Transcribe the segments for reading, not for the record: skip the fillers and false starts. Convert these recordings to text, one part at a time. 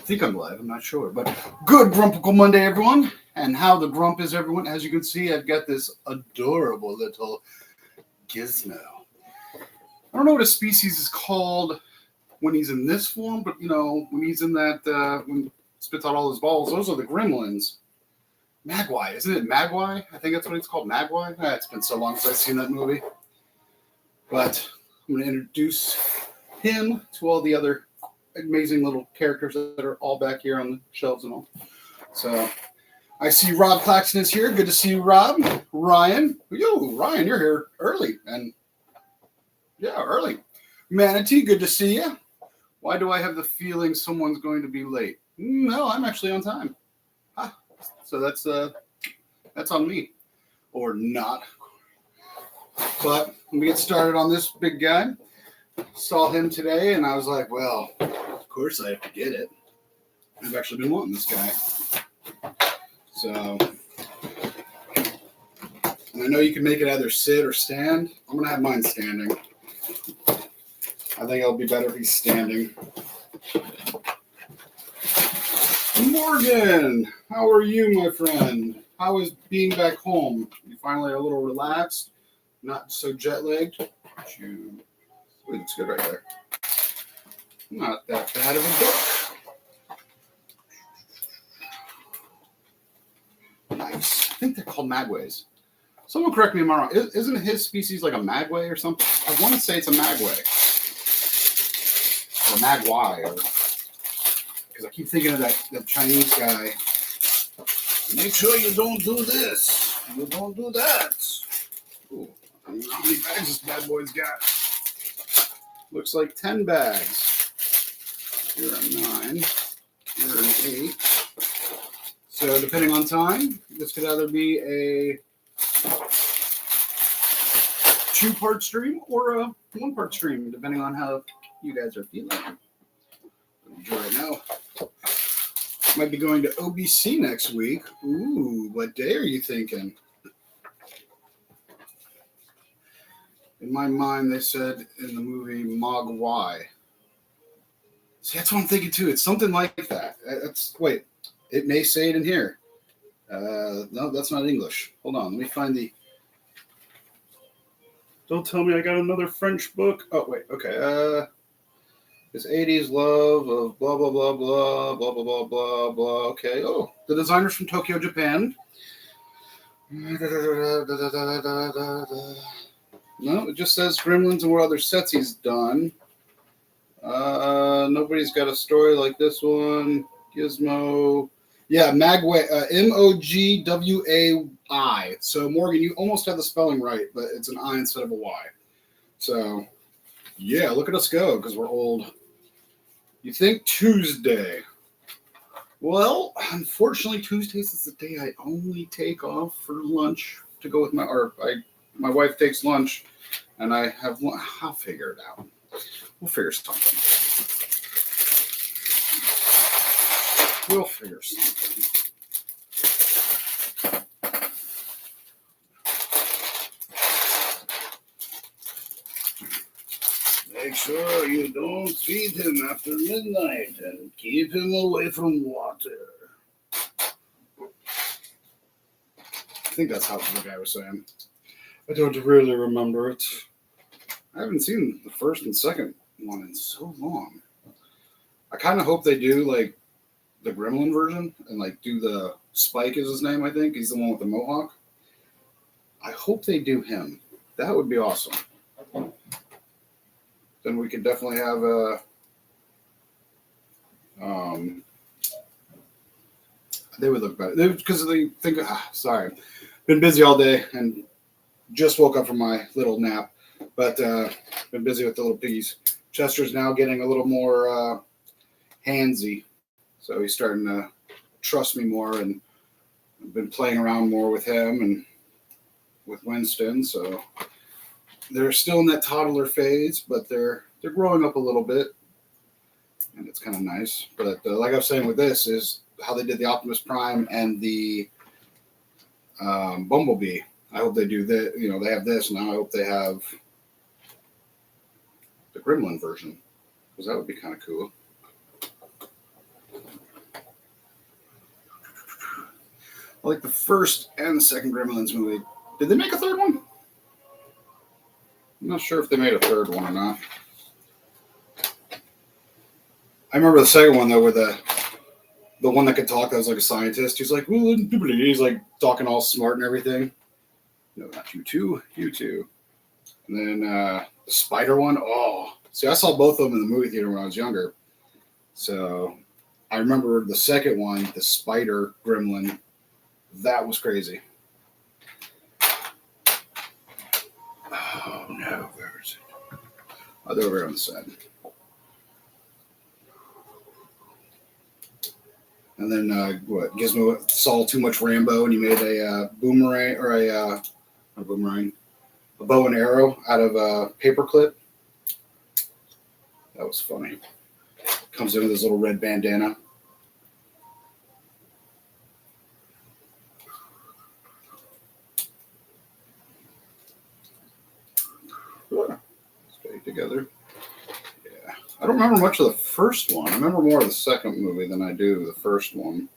think I'm live. I'm not sure, but good Grumpical Monday, everyone. And how the grump is, everyone. As you can see, I've got this adorable little Gizmo. I don't know what a species is called when he's in this form, but you know, when he's in that, when he spits out all his balls, those are the Gremlins. Magwai, isn't it Magwai? I think that's what it's called, Magwai. It's been so long since I've seen that movie. But I'm going to introduce him to all the other amazing little characters that are all back here on the shelves and all. So I see Rob Claxton is here. Good to see you, Rob. Ryan. Yo, Ryan, you're here early. And yeah, early. Manatee, good to see you. Why do I have the feeling someone's going to be late? No, I'm actually on time. So that's on me. Or not. But let me get started on this big guy. Saw him today, and I was like, well, of course I have to get it. I've actually been wanting this guy. So, and I know you can make it either sit or stand. I'm going to have mine standing. I think it'll be better if he's standing. Morgan, how are you, my friend? How is being back home? You finally a little relaxed? Not so jet-lagged? Looks good right there. Not that bad of a book. Nice. I think they're called magways. Someone correct me if I'm wrong. Isn't his species like a magway or something? I want to say it's a magway. Or a magwai. Because I keep thinking of that Chinese guy. Make sure you don't do this. You don't do that. Ooh, I don't know how many bags this bad boy's got. Looks like 10 bags. Here are 9. Here are 8. So depending on time, this could either be a 2-part stream or a 1-part stream, depending on how you guys are feeling. Right now, might be going to OBC next week. Ooh, what day are you thinking? In my mind, they said in the movie Mogwai. See, that's what I'm thinking too. It's something like that. Wait, it may say it in here. No, that's not English. Hold on, let me find the. Don't tell me I got another French book. Oh wait, okay. This 80s love of blah blah blah blah blah blah blah blah blah. Okay. Oh, the designers from Tokyo, Japan. No, it just says Gremlins and what other sets he's done. Nobody's got a story like this one. Gizmo. Yeah, Magway. Mogwai. So, Morgan, you almost had the spelling right, but it's an I instead of a Y. So, yeah, look at us go, because we're old. You think Tuesday. Well, unfortunately, Tuesdays is the day I only take off for lunch to go with my wife takes lunch, and I have one. I'll figure it out. We'll figure something. We'll figure something. Make sure you don't feed him after midnight and keep him away from water. I think that's how the guy was saying. I don't really remember it. I haven't seen the first and second one in so long. I kind of hope they do like the Gremlin version and like do the Spike is his name, I think. He's the one with the mohawk. I hope they do him. That would be awesome. Then we could definitely have a they would look better. Because they think sorry. Been busy all day and just woke up from my little nap, but been busy with the little piggies. Chester's now getting a little more handsy, so he's starting to trust me more, and I've been playing around more with him and with Winston. So they're still in that toddler phase, but they're growing up a little bit, and it's kind of nice. But like I was saying with this is how they did the Optimus Prime and the Bumblebee. I hope they do that. You know, they have this, and I hope they have the Gremlin version, because that would be kind of cool. I like the first and the second Gremlins movie. Did they make a third one? I'm not sure if they made a third one or not. I remember the second one though, where the one that could talk, that was like a scientist. He's like, he's like talking all smart and everything. No, not you two, you two. And then the spider one. Oh, see, I saw both of them in the movie theater when I was younger. So I remember the second one, the spider gremlin. That was crazy. Oh no, where is it? Oh, they're over here on the side. And then Gizmo saw too much Rambo, and he made a boomerang or a boomerang, a bow and arrow out of a paperclip. That was funny. Comes in with his little red bandana. Stay together. Yeah, I don't remember much of the first one. I remember more of the second movie than I do the first one.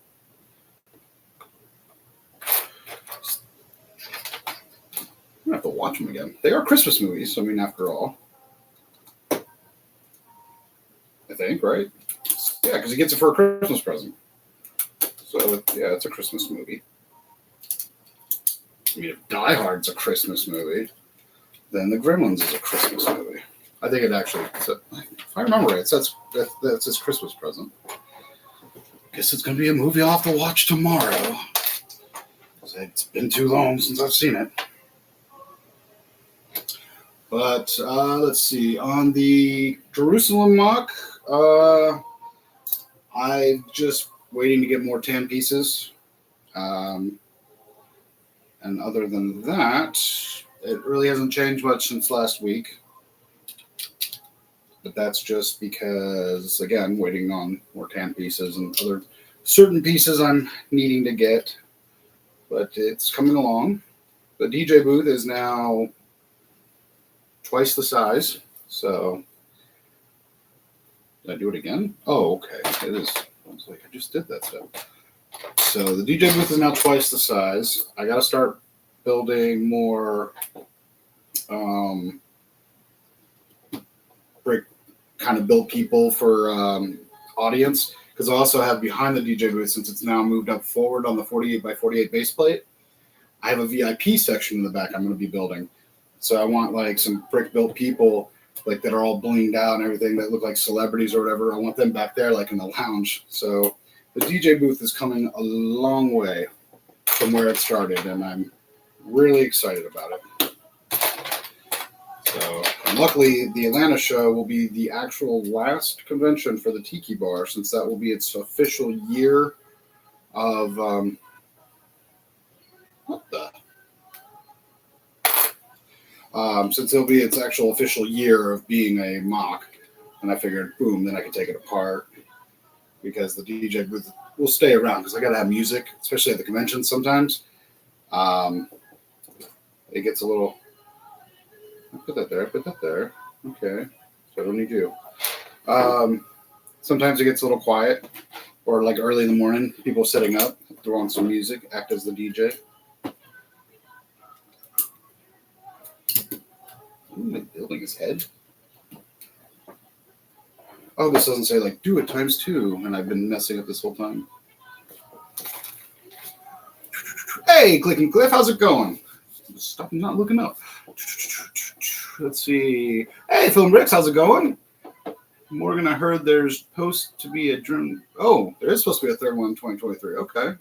I'm gonna have to watch them again. They are Christmas movies, I mean, after all. I think, right? Yeah, because he gets it for a Christmas present. So, yeah, it's a Christmas movie. I mean, if Die Hard's a Christmas movie, then The Gremlins is a Christmas movie. I think it actually, if I remember right, that's his Christmas present. Guess it's going to be a movie I'll have to watch tomorrow. It's been too long since I've seen it. But let's see. On the Jerusalem mock, I'm just waiting to get more tan pieces. And other than that, it really hasn't changed much since last week. But that's just because, again, waiting on more tan pieces and other certain pieces I'm needing to get. But it's coming along. The DJ booth is now twice the size. So, did I do it again? Oh, okay. It is. I was like, I just did that stuff. So the DJ booth is now twice the size. I got to start building more break kind of build people for audience, because I also have behind the DJ booth, since it's now moved up forward on the 48 by 48 base plate, I have a VIP section in the back I'm going to be building. So I want like some brick built people like that are all blinged out and everything that look like celebrities or whatever. I want them back there like in the lounge. So the DJ booth is coming a long way from where it started, and I'm really excited about it. So, and luckily, the Atlanta show will be the actual last convention for the Tiki Bar, since that will be its official year of since it'll be its actual official year of being a mock, and I figured, boom, then I can take it apart, because the DJ booth will stay around, because I got to have music, especially at the convention sometimes. It gets a little... I put that there. Okay. So I don't need you. Sometimes it gets a little quiet, or like early in the morning, people sitting up, throw on some music, act as the DJ. Am I building his head? Oh, this doesn't say like do it ×2, and I've been messing up this whole time. Hey, Clicking Cliff, how's it going? Stop not looking up. Let's see. Hey, Film Bricks, how's it going? Morgan, I heard there's supposed to be a drum. Oh, there is supposed to be a third one in 2023. Okay.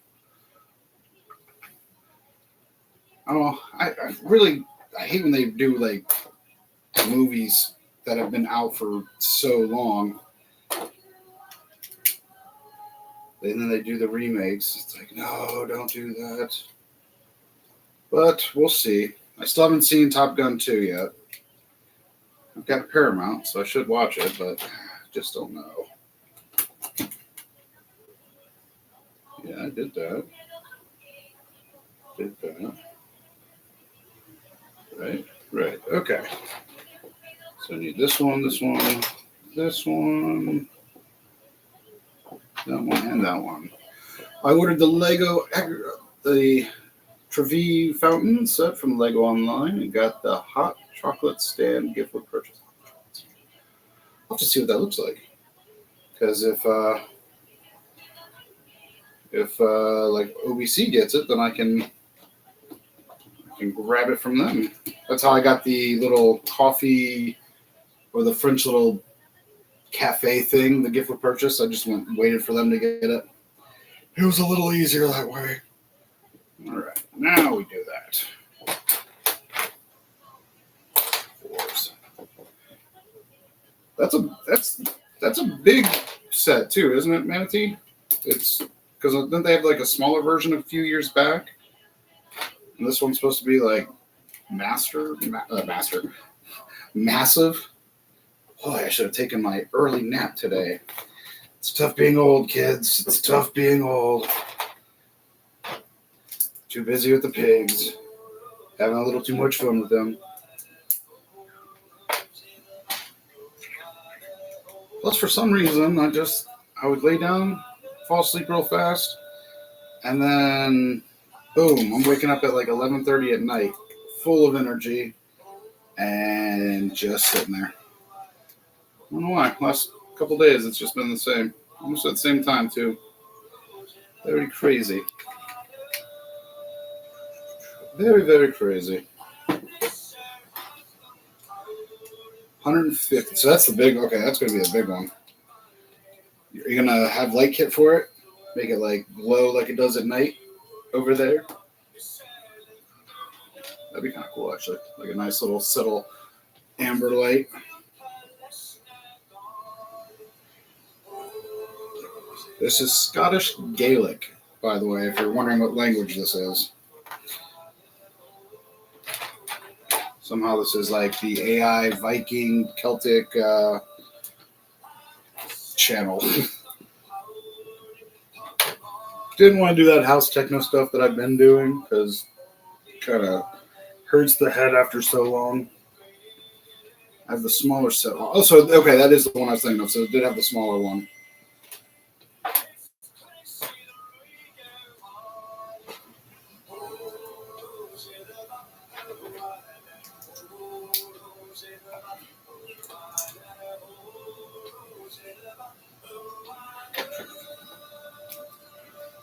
I don't know. I hate when they do like movies that have been out for so long, and then they do the remakes. It's like, no, don't do that. But we'll see. I still haven't seen Top Gun 2 yet. I've got Paramount, so I should watch it, but I just don't know. Yeah, I did that. Right. Okay. So I need this one, that one, and that one. I ordered the Lego the Trevi fountain set from Lego Online. We got the hot chocolate stand gift with purchase. I'll have to see what that looks like. Because if like OBC gets it, then I can grab it from them. That's how I got the little coffee or the French little cafe thing, the gift with purchase. I just waited for them to get it. It was a little easier that way. All right, now we do that. That's a big set too, isn't it, Manatee? It's because didn't they have like a smaller version a few years back? And this one's supposed to be like massive. Oh, I should have taken my early nap today. It's tough being old, kids. It's tough being old. Too busy with the pigs. Having a little too much fun with them. Plus, for some reason, I would lay down, fall asleep real fast, and then, boom, I'm waking up at like 11:30 at night, full of energy, and just sitting there. I don't know why. Last couple days, it's just been the same. Almost at the same time, too. Very crazy. Very, very crazy. 150. So that's the big. Okay, that's going to be a big one. You're going to have light kit for it? Make it like glow like it does at night over there? That'd be kind of cool, actually. Like a nice little subtle amber light. This is Scottish Gaelic, by the way, if you're wondering what language this is. Somehow this is like the AI Viking Celtic channel. Didn't want to do that house techno stuff that I've been doing because it kind of hurts the head after so long. I have the smaller set. Oh, so okay, that is the one I was thinking of. So it did have the smaller one.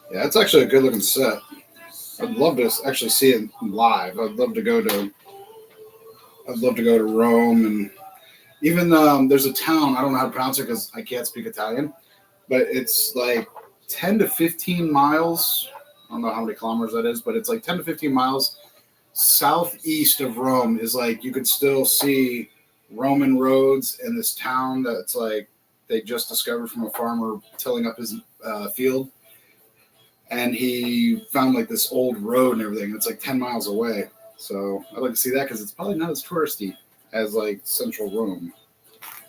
Yeah, it's actually a good looking set. I'd love to actually see it live. I'd love to go to Rome, and even there's a town, I don't know how to pronounce it because I can't speak Italian, but it's like 10 to 15 miles. I don't know how many kilometers that is, but it's like 10 to 15 miles southeast of Rome. Is like you could still see Roman roads in this town that's like they just discovered from a farmer tilling up his field. And he found like this old road and everything. It's like 10 miles away. So I'd like to see that because it's probably not as touristy as like central Rome.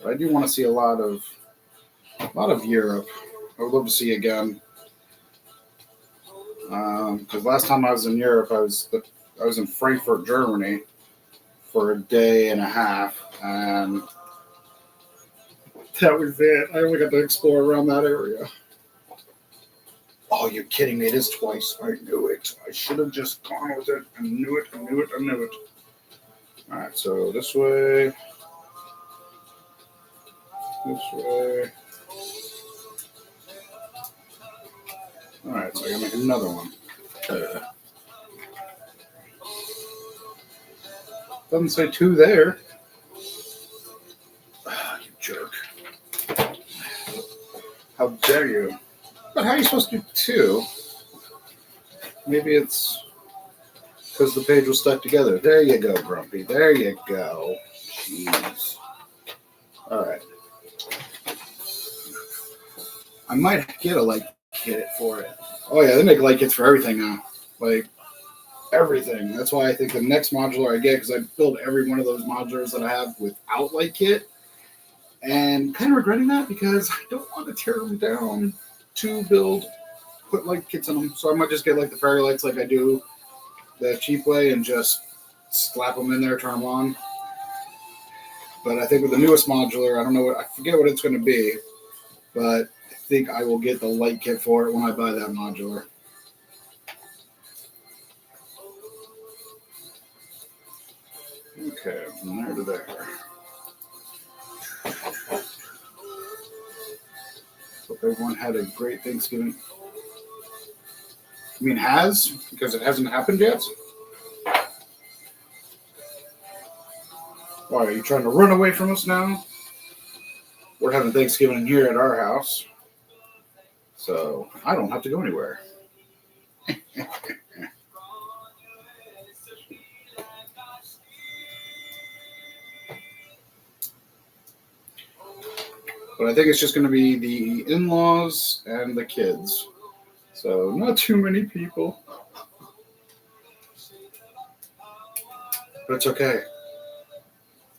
But I do want to see a lot of Europe. I would love to see again. Because last time I was in Europe, I was in Frankfurt, Germany for a day and a half. And that was it. I only got to explore around that area. Oh, you're kidding me. It is twice. I knew it. I should have just gone with it. I knew it. All right, so this way. All right, so I gotta make another one. Doesn't say 2 there. Ah, you jerk. How dare you? But how are you supposed to do 2? Maybe it's because the page was stuck together. There you go, Grumpy. There you go. Jeez. All right. I might get a light kit for it. Oh, yeah, they make light kits for everything now. Like, everything. That's why I think the next modular I get, because I build every one of those modulars that I have without light kit. And kind of regretting that because I don't want to tear them down to put light kits in them. So I might just get like the fairy lights like I do the cheap way and just slap them in there, turn them on. But I think with the newest modular, I forget what it's going to be, but I think I will get the light kit for it when I buy that modular. From there to there. Hope everyone had a great Thanksgiving. I mean, has? Because it hasn't happened yet? Why, are you trying to run away from us now? We're having Thanksgiving here at our house, so I don't have to go anywhere. But I think it's just going to be the in-laws and the kids. So not too many people. But it's okay.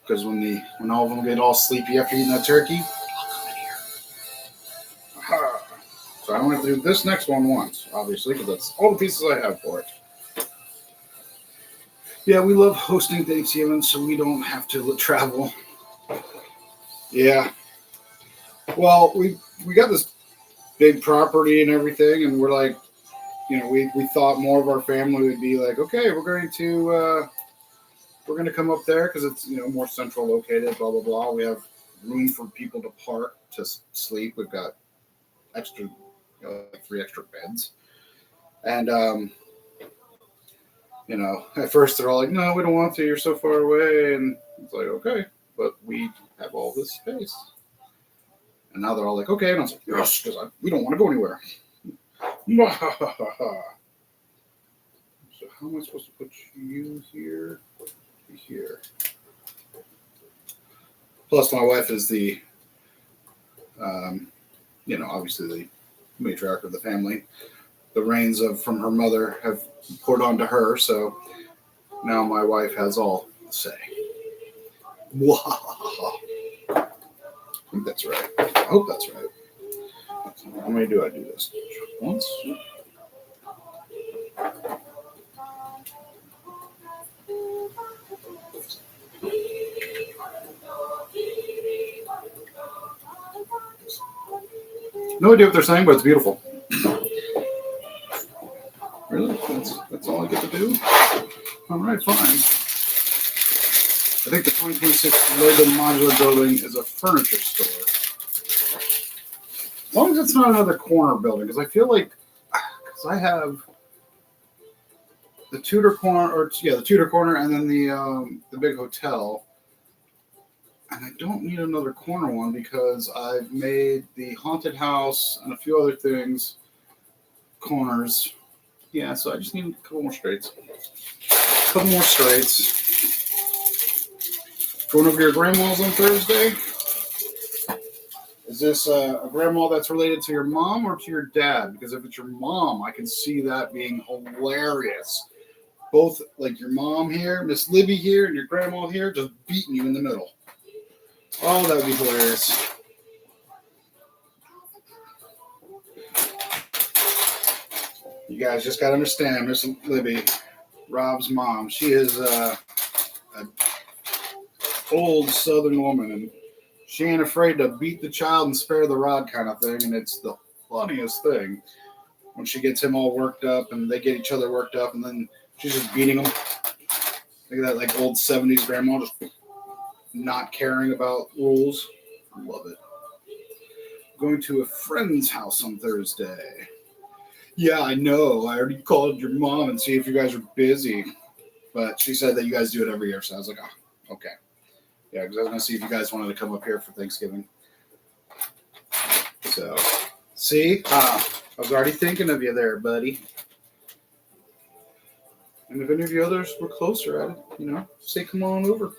Because when all of them get all sleepy after eating that turkey, I'll come in here. Aha. So I don't have to do this next one once, obviously, because that's all the pieces I have for it. Yeah, we love hosting Thanksgiving, so we don't have to travel. Yeah. Well, we got this big property and everything, and we're like, we thought more of our family would be like, okay, we're going to come up there because it's more central located, blah blah blah. We have room for people to park to sleep. We've got extra, like 3 extra beds, and at first they're all like, no, we don't want to. You're so far away, and it's like, okay, but we have all this space. And now they're all like, okay. And I was like, yes, because we don't want to go anywhere. So how am I supposed to put you here? Here. Plus, my wife is the, obviously the matriarch of the family. The reins from her mother have poured onto her, so now my wife has all the say. I think that's right. I hope that's right. How many do I do this? Once? No idea what they're saying, but it's beautiful. Really? That's all I get to do? All right, fine. I think the 2026 Lego Modular Building is a furniture store. As long as it's not another corner building, because I feel like, I have the Tudor corner, the Tudor corner, and then the big hotel. And I don't need another corner one because I've made the haunted house and a few other things corners. Yeah, so I just need a couple more straights. Going over to your grandma's on Thursday? Is this a grandma that's related to your mom or to your dad? Because if it's your mom, I can see that being hilarious. Both, like your mom here, Miss Libby here, and your grandma here, just beating you in the middle. Oh, that would be hilarious. You guys just got to understand, Miss Libby, Rob's mom, she is an old Southern woman, and she ain't afraid to beat the child and spare the rod kind of thing, and it's the funniest thing when she gets him all worked up and they get each other worked up, and then she's just beating him. Look at that, like old 70s grandma just not caring about rules. I love it. Going to a friend's house on Thursday. Yeah, I know. I already called your mom and see if you guys are busy. But she said that you guys do it every year. So I was like, oh, okay. Yeah, because I was going to see if you guys wanted to come up here for Thanksgiving. So, see? I was already thinking of you there, buddy. And if any of you others were closer at it, say come on over.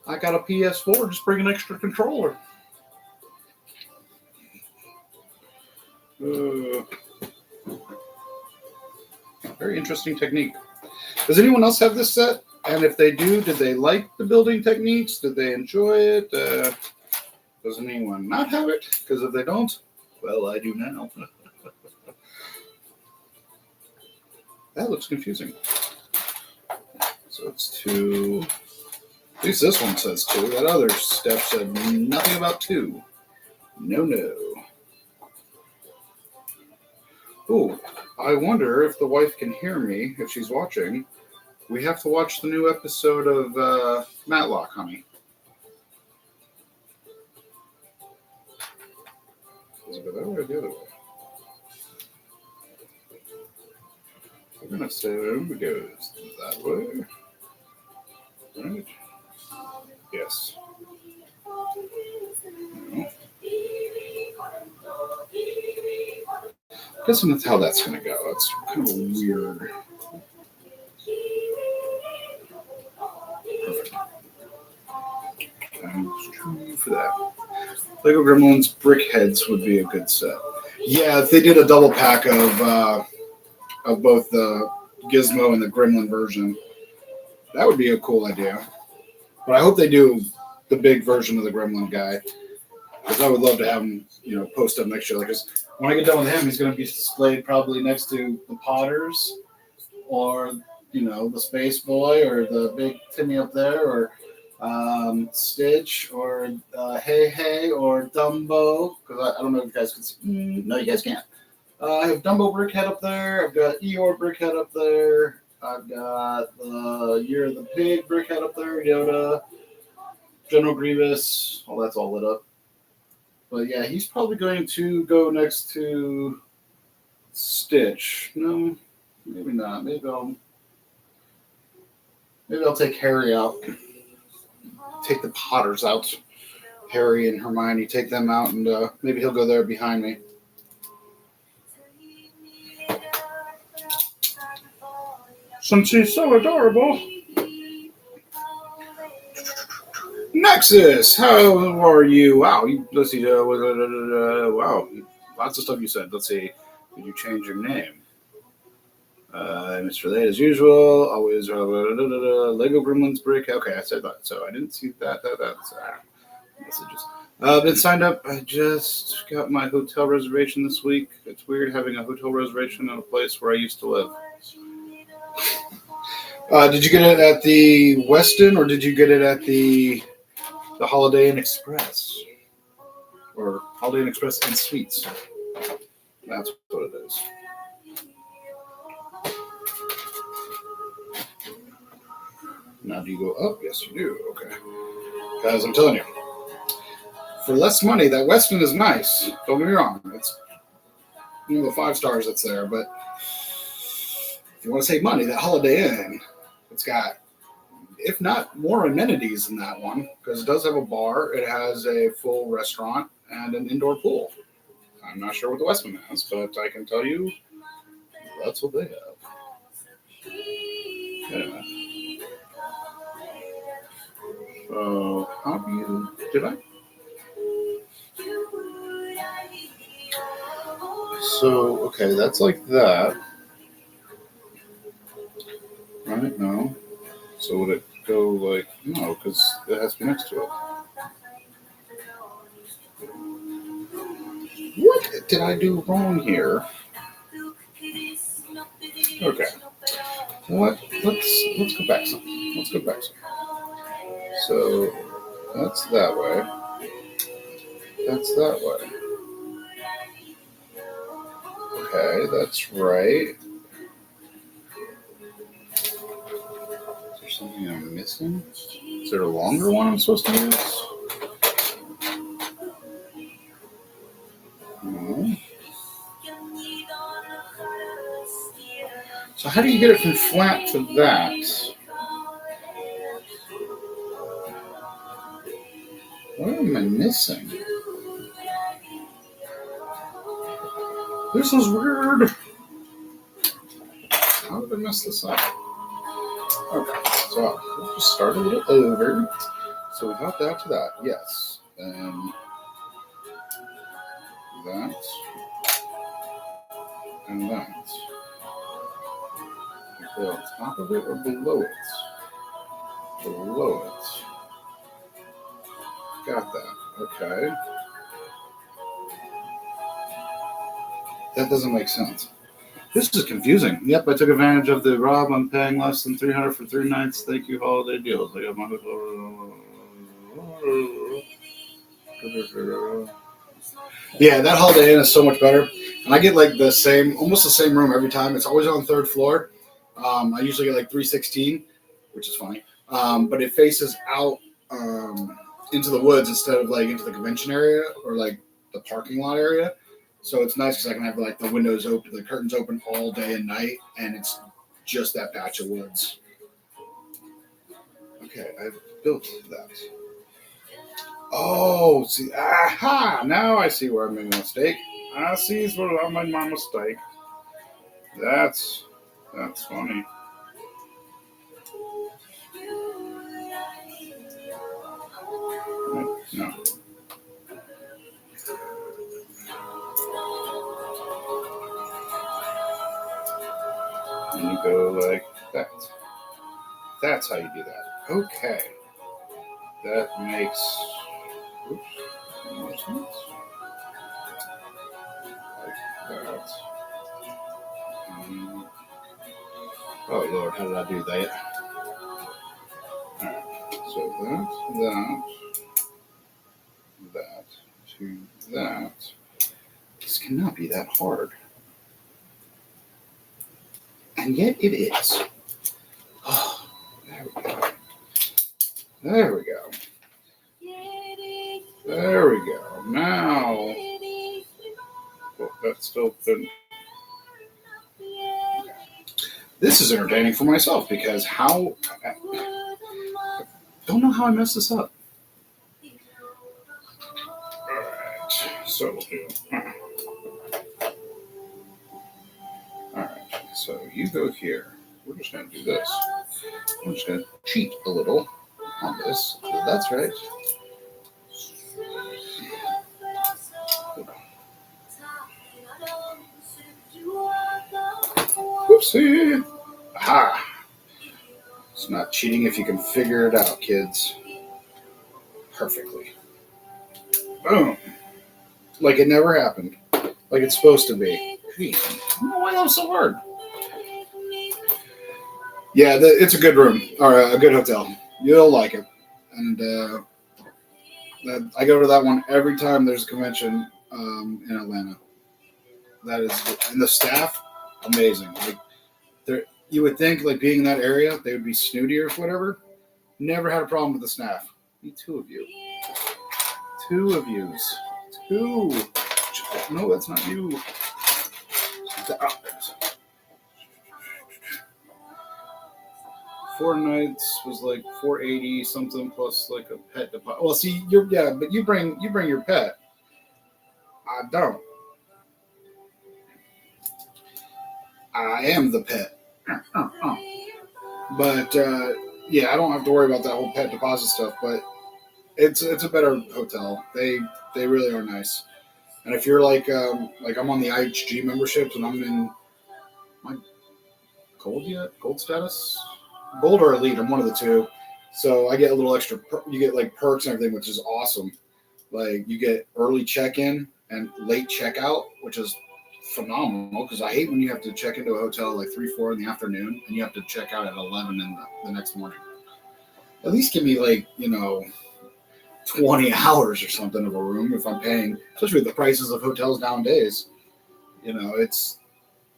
I got a PS4, just bring an extra controller. Very interesting technique. Does anyone else have this set? And if they do, did they like the building techniques? Did they enjoy it? Does anyone not have it? Because if they don't, well, I do now. That looks confusing. So it's 2. At least this one says 2. That other step said nothing about 2. No. Oh, I wonder if the wife can hear me, if she's watching. We have to watch the new episode of Matlock, honey. Does it go that way or the other way? We're going to say it goes that way. Right? Yes. No. Guessing that's how that's going to go. It's kind of a weird. Perfect. Times 2 for that. Lego Gremlins brick heads would be a good set. Yeah, if they did a double pack of both the Gizmo and the Gremlin version, that would be a cool idea. But I hope they do the big version of the Gremlin guy, because I would love to have him, post up next year. Because when I get done with him, he's going to be displayed probably next to the Potters, or the Space Boy, or the big Timmy up there, or Stitch, or Hey Hey, or Dumbo. Because I don't know if you guys can see. No, you guys can't. I have Dumbo Brickhead up there. I've got Eeyore Brickhead up there. I've got the Year of the Pig Brickhead up there. Yoda, General Grievous. All that's all lit up. But yeah, he's probably going to go next to Stitch. No, maybe not. Maybe I'll take Harry out. Take the Potters out. Harry and Hermione, take them out, and maybe he'll go there behind me. Since he's so adorable. Nexus, how are you? Wow, let's see. Wow, lots of stuff you said. Let's see. Did you change your name? Mr. Late as usual. Always Lego Gremlins brick. Okay, I said that, so I didn't see that. That's messages. Been signed up. I just got my hotel reservation this week. It's weird having a hotel reservation in a place where I used to live. Did you get it at the Westin, or did you get it at the Holiday Inn Express, or Holiday Inn Express and Suites? That's what it is. Now, do you go up? Yes, you do. Okay. Guys, I'm telling you, for less money, that Westin is nice. Don't get me wrong. It's the 5 stars that's there, but if you want to save money, that Holiday Inn, it's got, if not more amenities than that one, because it does have a bar, it has a full restaurant, and an indoor pool. I'm not sure what the Westin has, but I can tell you that's what they have. Yeah. So, how do you... Did I? So, okay, that's like that. Right? No. So would it go like... No, because it has to be next to it. What did I do wrong here? Okay. What? Let's go back some. Let's go back some. So that's that way. That's that way. Okay, that's right. Is there something I'm missing? Is there a longer one I'm supposed to use? No. So how do you get it from flat to that? What am I missing? This is weird. How did I mess this up? Okay, so we'll just start a little over. So we got that to that, yes. And that. And that. Okay, on top of it or below it? Below it. Got that. Okay. That doesn't make sense. This is confusing. Yep, I took advantage of the Rob. I'm paying less than $300 for 3 nights. Thank you, holiday deals. I got my hotel. Yeah, that Holiday Inn is so much better. And I get like almost the same room every time. It's always on the 3rd floor. I usually get like 316, which is funny. But it faces out into the woods instead of like into the convention area or like the parking lot area. So it's nice because I can have like the windows open, the curtains open all day and night, and it's just that patch of woods. Okay, I've built that. Oh, see, aha! Now I see where I made a mistake. I see where I made my mistake. That's funny. No. And you go like that. That's how you do that. Okay. That makes. Oops. Like that. Oh Lord, how did I do that? Alright. So that to that. This cannot be that hard. And yet it is. Oh, there we go. There we go. There we go. Now, well, that still didn't. This is entertaining for myself because how. I don't know how I messed this up. Alright, so we'll do. Alright, so you go here. We're just going to do this. I'm just going to cheat a little on this. That's right. Whoopsie! Aha! It's not cheating if you can figure it out, kids. Perfectly. Boom. Like it never happened. Like it's supposed to be. Gee, I don't know why that was so hard. Yeah, it's a good room. Or a good hotel. You'll like it. And I go to that one every time there's a convention in Atlanta. That is, and the staff, amazing. Like, you would think, like being in that area, they would be snootier or whatever. Never had a problem with the staff. Two of you. Two of yous. Two. No, that's not you. Four nights was like $480 something plus like a pet deposit. Well, see, but you bring your pet. I don't. I am the pet. But yeah, I don't have to worry about that whole pet deposit stuff. But it's a better hotel. They really are nice. And if you're like I'm on the IHG memberships and I'm in my gold status, gold or elite. I'm one of the two. So I get a little extra. You get like perks and everything, which is awesome. Like you get early check-in and late checkout, which is phenomenal because I hate when you have to check into a hotel at like 3-4 in the afternoon and you have to check out at 11 in the next morning. At least give me like 20 hours or something of a room if I'm paying, especially with the prices of hotels nowadays. It's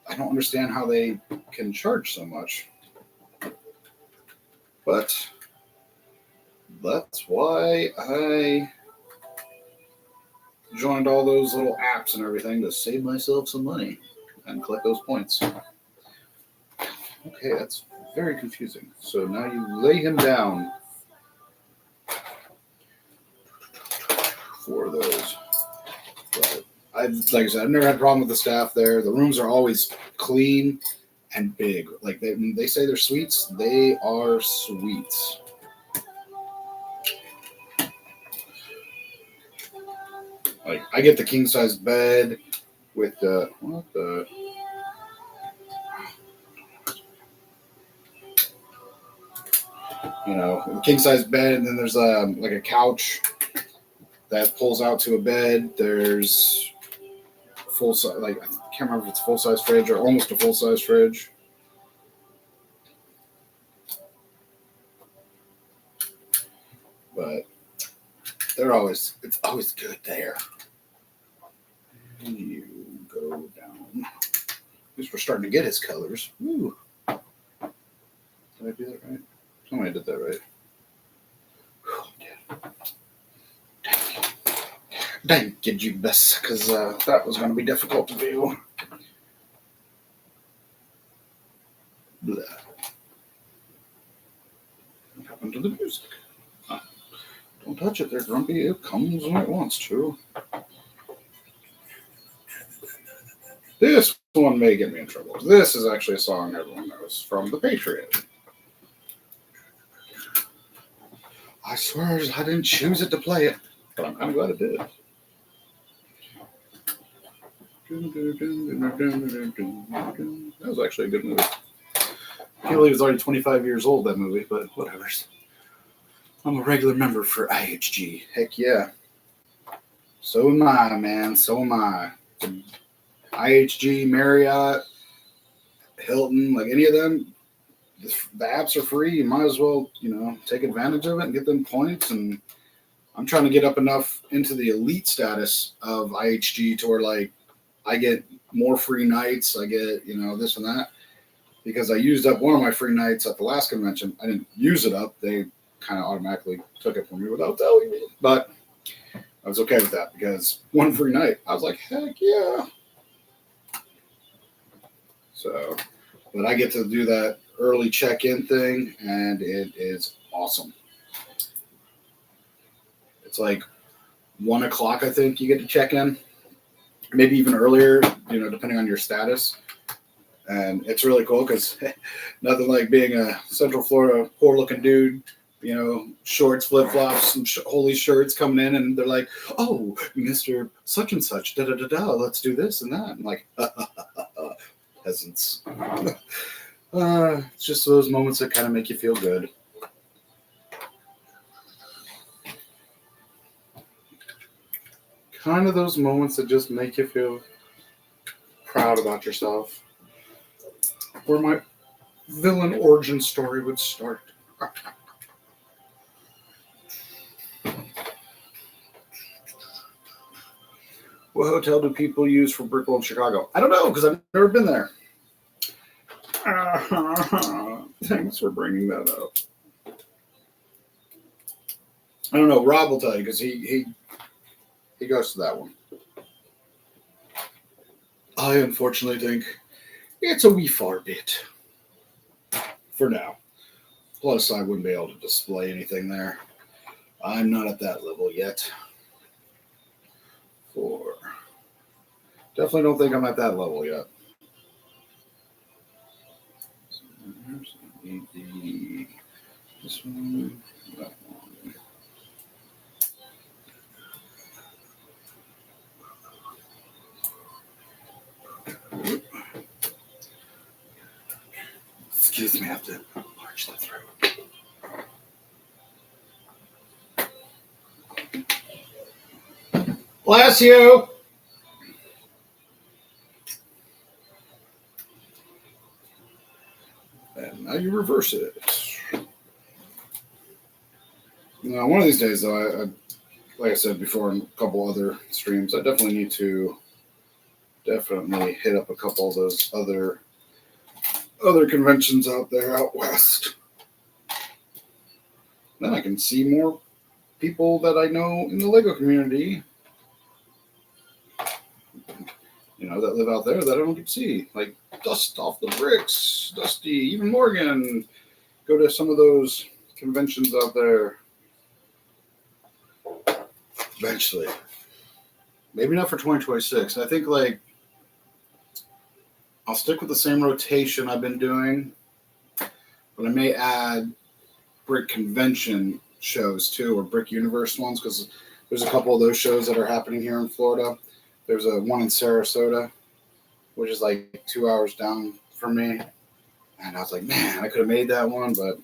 I don't understand how they can charge so much, but that's why I joined all those little apps and everything to save myself some money and collect those points. Okay, that's very confusing. So now you lay him down for those. But like I said, I've never had a problem with the staff there. The rooms are always clean and big. Like when they say they're suites, they are suites. Like I get the king size bed with the king size bed, and then there's like a couch that pulls out to a bed. There's full size, like I can't remember if it's full size fridge or almost a full size fridge. But it's always good there. You go down. At least we're starting to get his colors. Woo. Did I do that right? Tell me I did that right. Thank you, Jubes, because that was going to be difficult to do. Blah. What happened to the music? Don't touch it there, Grumpy. It comes when it wants to. This one may get me in trouble. This is actually a song everyone knows from The Patriot. I swear I didn't choose it to play it, but I'm kind of glad it did. That was actually a good movie. I can't believe it's already 25 years old, that movie, but whatever. I'm a regular member for IHG. Heck yeah. So am I, man. So am I. IHG, Marriott, Hilton, like any of them, the apps are free. You might as well, take advantage of it and get them points. And I'm trying to get up enough into the elite status of IHG to where, like, I get more free nights. I get, this and that. Because I used up one of my free nights at the last convention. I didn't use it up. They kind of automatically took it from me without telling me. But I was okay with that because one free night, I was like, heck yeah. So, but I get to do that early check-in thing, and it is awesome. It's like 1 o'clock, I think, you get to check in. Maybe even earlier, depending on your status. And it's really cool because nothing like being a Central Florida poor-looking dude, shorts, flip-flops, and holy shirts coming in, and they're like, oh, Mr. Such and Such, da-da-da-da, let's do this and that. I'm like, peasants. It's just those moments that kind of make you feel good. Kind of those moments that just make you feel proud about yourself. Where my villain origin story would start. What hotel do people use for Brick World Chicago? I don't know, because I've never been there. Thanks for bringing that up. I don't know. Rob will tell you, because he goes to that one. I unfortunately think it's a wee far bit for now. Plus, I wouldn't be able to display anything there. I'm not at that level yet. Definitely don't think I'm at that level yet. So this one, that one. Excuse me, I have to arch the throat. Bless you. And now you reverse it. Now, one of these days, though, I like I said before in a couple other streams, I definitely need to hit up a couple of those other conventions out there out west. Then I can see more people that I know in the Lego community, that live out there that I don't get to see. Like Dust Off the Bricks, Dusty, even Morgan. Go to some of those conventions out there. Eventually. Maybe not for 2026. I think, I'll stick with the same rotation I've been doing, but I may add Brick convention shows too, or Brick Universe ones, because there's a couple of those shows that are happening here in Florida. There's one in Sarasota, which is like 2 hours down from me. And I was like, man, I could have made that one, but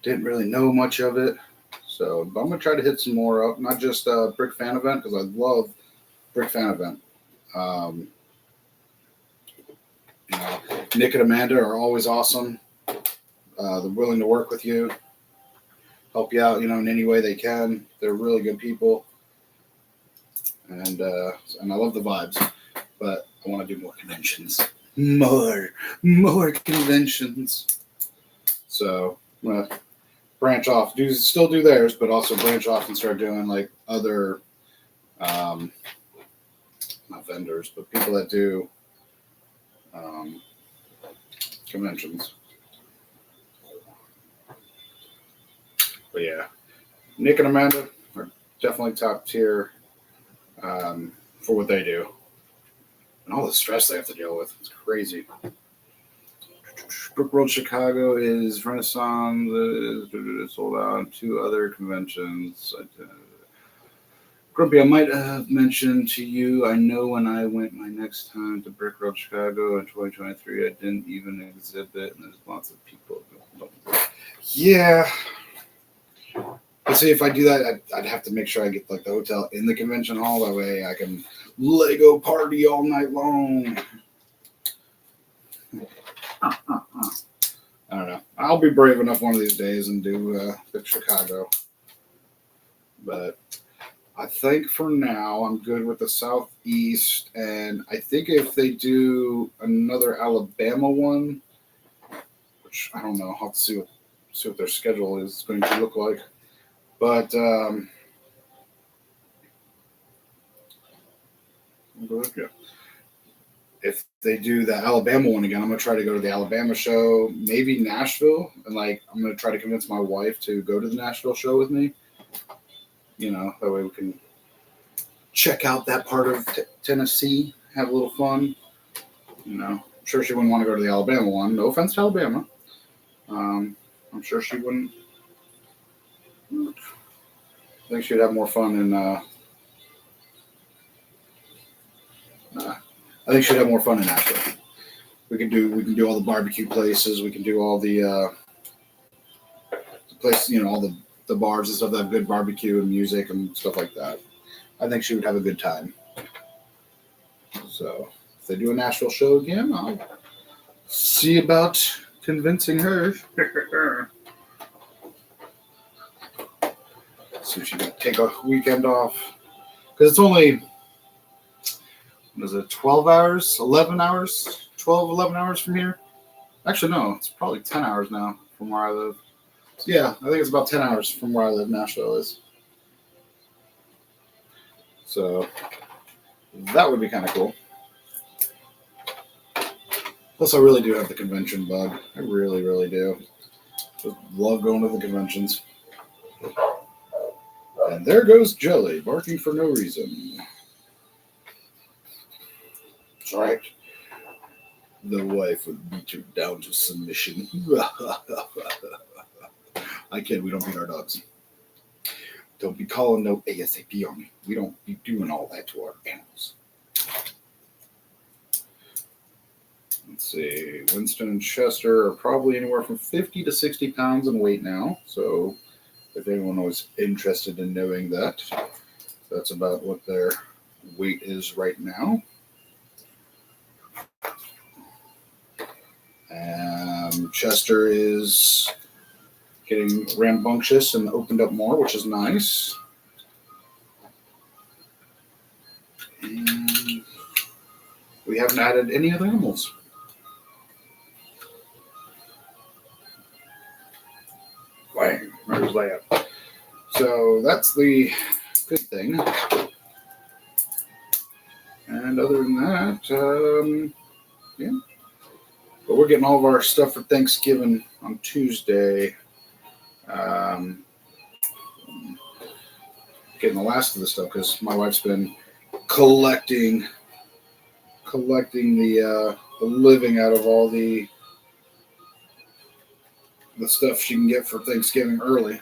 didn't really know much of it. So I'm going to try to hit some more up, not just Brick Fan Event, because I love Brick Fan Event. Nick and Amanda are always awesome. They're willing to work with you, help you out, in any way they can. They're really good people. And I love the vibes, but I want to do more conventions. More conventions. So I'm gonna branch off, still do theirs, but also branch off and start doing like other, not vendors, but people that do conventions. But yeah, Nick and Amanda are definitely top tier for what they do. And all the stress they have to deal with. It's crazy. Brick World Chicago is Renaissance, sold out. 2 other conventions. Grumpy, I might have mentioned to you, I know when I went my next time to Brick World Chicago in 2023, I didn't even exhibit, and there's lots of people. Yeah. But see, if I do that, I'd have to make sure I get like the hotel in the convention hall. That way I can Lego party all night long. I don't know. I'll be brave enough one of these days and do Chicago. But I think for now I'm good with the Southeast. And I think if they do another Alabama one, which I don't know, I'll have to see what their schedule is going to look like. But yeah. If they do the Alabama one again, I'm gonna try to go to the Alabama show, maybe Nashville, and like I'm gonna try to convince my wife to go to the Nashville show with me. You know, that way we can check out that part of Tennessee, have a little fun. You know, I'm sure she wouldn't want to go to the Alabama one. No offense to Alabama. I'm sure she wouldn't. I think she'd have more fun in. I think she'd have more fun in Nashville. We can do all the barbecue places. We can do all the places, you know, all the bars and stuff that have good barbecue and music and stuff like that. I think she would have a good time. So if they do a Nashville show again, I'll see about convincing her. See if she can take a weekend off. Because it's only, what is it, 12 hours, 11 hours, 12, 11 hours from here? Actually, no, it's probably 10 hours now from where I live. Yeah, I think it's about 10 hours from where I live, Nashville is. So that would be kind of cool. Plus, I really do have the convention bug. I really, really do. Just love going to the conventions. And there goes Jelly, barking for no reason. That's right. The wife would beat her down to submission. I kid, we don't beat our dogs. Don't be calling no ASAP on me. We don't be doing all that to our animals. Let's see. Winston and Chester are probably anywhere from 50 to 60 pounds in weight now. So if anyone was interested in knowing that, that's about what their weight is right now. Chester is getting rambunctious and opened up more, which is nice. And we haven't added any other animals. Bang, there's that. So that's the good thing. And other than that, yeah. But we're getting all of our stuff for Thanksgiving on Tuesday. Getting the last of the stuff because my wife's been collecting the living out of all the stuff she can get for Thanksgiving early,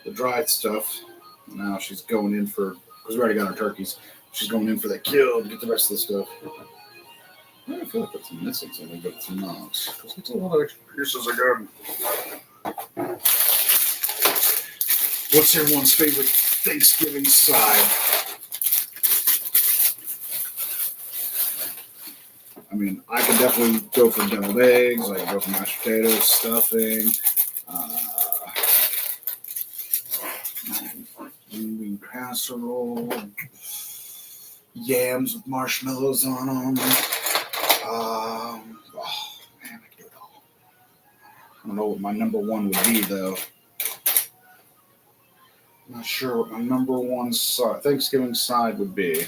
the dried stuff. Now she's going in for, because we already got our turkeys, she's going in for the kill to get the rest of the stuff. I feel like it's missing something, but it's not. Because it's a lot of extra pieces again. What's everyone's favorite Thanksgiving side? I mean, I could definitely go for deviled eggs. I could go for mashed potatoes, stuffing, green casserole, yams with marshmallows on them. Oh man, I can do it all. don't know what my number one would be, though. I'm not sure what my number one Thanksgiving side would be.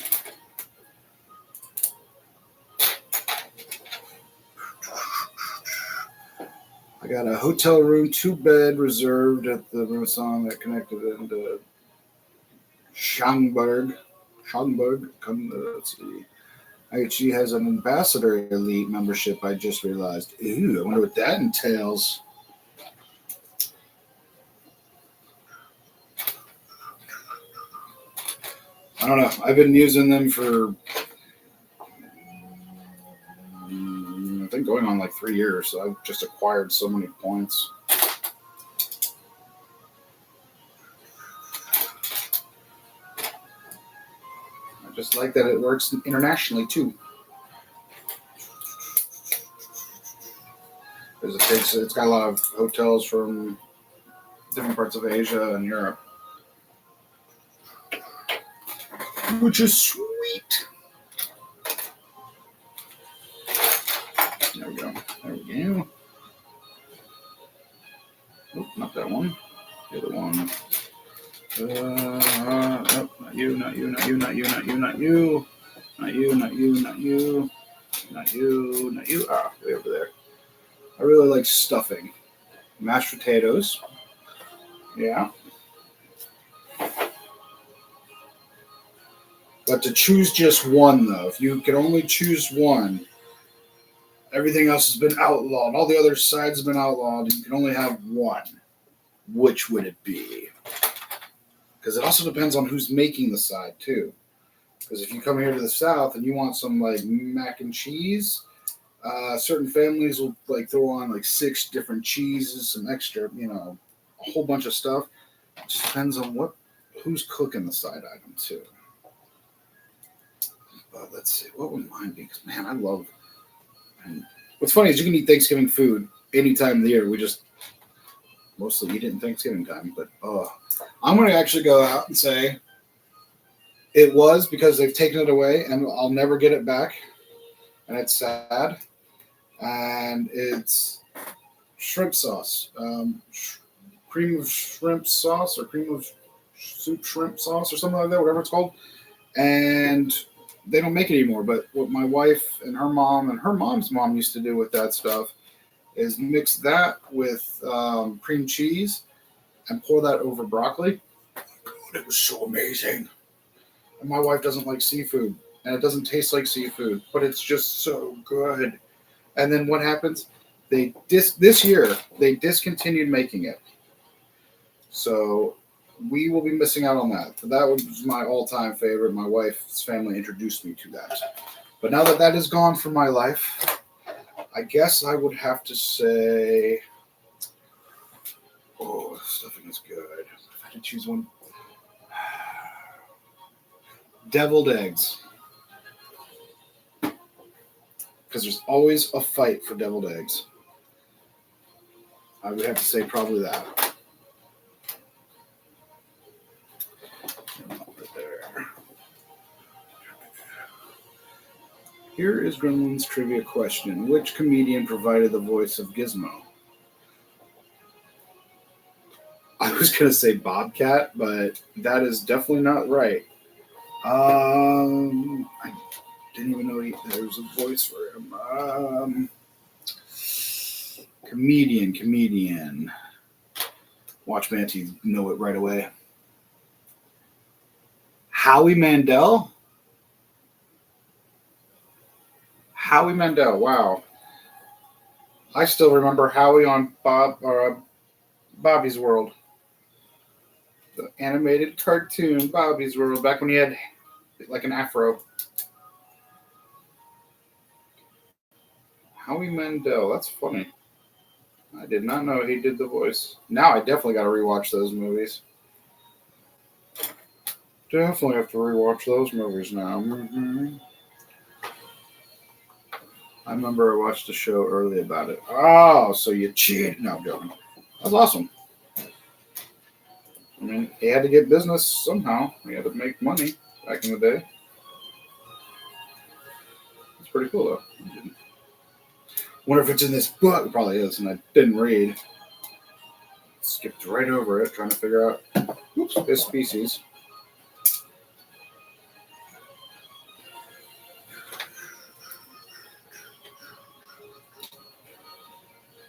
I got a hotel room, 2-bed reserved at the Renaissance that connected into Schaumburg. Let's see. IHG has an ambassador elite membership, I just realized. Ooh, I wonder what that entails. I don't know. I've been using them for, I think, going on like 3 years. So I've just acquired so many points. I just like that it works internationally too. It's got a lot of hotels from different parts of Asia and Europe, which is sweet. There we go. There we go. Nope, not that one. The other one. Nope, not you, not you, not you, not you, not you, not you. Not you, not you, not you. Not you, not you. Ah, way over there. I really like stuffing. Mashed potatoes. Yeah. But to choose just one, though, if you can only choose one, everything else has been outlawed. All the other sides have been outlawed. And you can only have one. Which would it be? Because it also depends on who's making the side, too. Because if you come here to the South and you want some, like, mac and cheese, certain families will, like, throw on, like, 6 different cheeses, some extra, a whole bunch of stuff. It just depends on who's cooking the side item, too. But let's see. What would mine be? Because, man, I love... And what's funny is you can eat Thanksgiving food any time of the year. We just mostly eat it in Thanksgiving time. But I'm going to actually go out and say it was because they've taken it away and I'll never get it back. And it's sad. And it's shrimp sauce. Cream of shrimp sauce or cream of soup shrimp sauce or something like that, whatever it's called. And they don't make it anymore. But what my wife and her mom and her mom's mom used to do with that stuff is mix that with cream cheese and pour that over broccoli. God, it was so amazing. And my wife doesn't like seafood, and it doesn't taste like seafood, but it's just so good. And then what happens? This year they discontinued making it, so we will be missing out on that. That was my all-time favorite. My wife's family introduced me to that, but now that that is gone from my life, I guess I would have to say, stuffing is good. If I had to choose one, deviled eggs. Because there's always a fight for deviled eggs. I would have to say probably that. Right there. Here is Gremlins trivia question. Which comedian provided the voice of Gizmo? I was going to say Bobcat, but that is definitely not right. I didn't even know there was a voice for him. Comedian. Watch Manatee know it right away. Howie Mandel? Howie Mandel, wow. I still remember Howie on Bobby's World. The animated cartoon Bobby's World, back when he had like an afro. Howie Mandel, that's funny. I did not know he did the voice. Now I definitely got to rewatch those movies. Definitely have to rewatch those movies now. Mm-hmm. I remember I watched a show early about it. Oh, so you cheated. No, I'm joking. That was awesome. I mean, he had to get business somehow. He had to make money back in the day. It's pretty cool, though. Wonder if it's in this book. It probably is, and I didn't read. Skipped right over it, trying to figure out, oops, this species.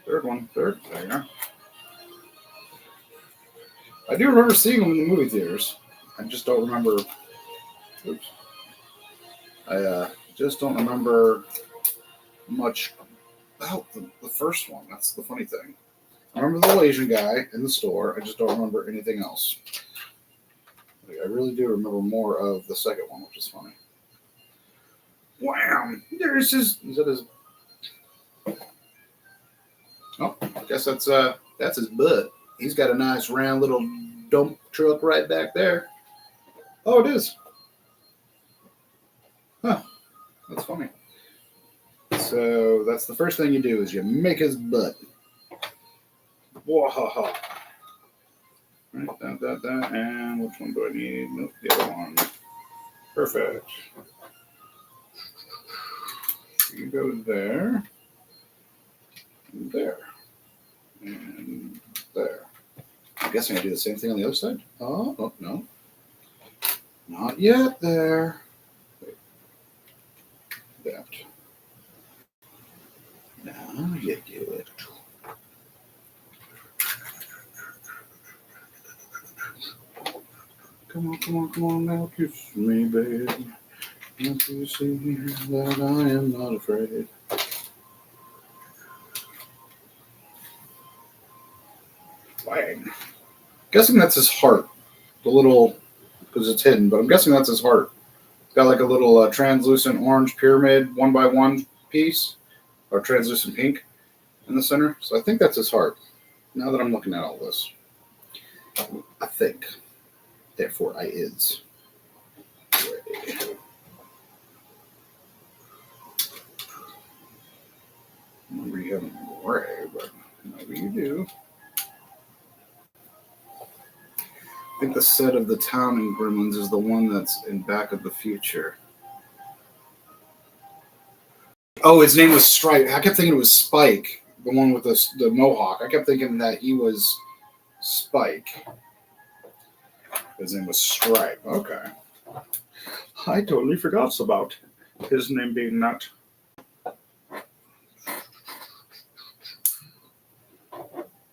Third one, third. There you go. I do remember seeing them in the movie theaters. I just don't remember. Oops. I just don't remember much about the first one. That's the funny thing. I remember the little Asian guy in the store. I just don't remember anything else. I really do remember more of the second one, which is funny. Wham! There's his. Is that his? Oh, I guess that's his butt. He's got a nice round little dump truck right back there. Oh, it is. Huh. That's funny. So that's the first thing you do is you make his butt. Wahaha. Right, that. And which one do I need? Nope, the other one. Perfect. You go there. And there. And there. I'm guessing I do the same thing on the other side. Oh no. Not yet there. Wait. That. Now you do it. Come on now, kiss me, baby. Don't you see that I am not afraid? Bang. Guessing that's his heart. The little, because it's hidden, but I'm guessing that's his heart. It's got like a little translucent orange pyramid, 1x1 piece, or translucent pink in the center. So I think that's his heart. Now that I'm looking at all this, I think. Therefore, I is ready. Remember you haven't gray, but maybe you do. I think the set of the town in Gremlins is the one that's in Back of the Future. Oh, his name was Stripe. I kept thinking it was Spike, the one with the mohawk. I kept thinking that he was Spike. His name was Stripe. Okay. I totally forgot about his name being that. All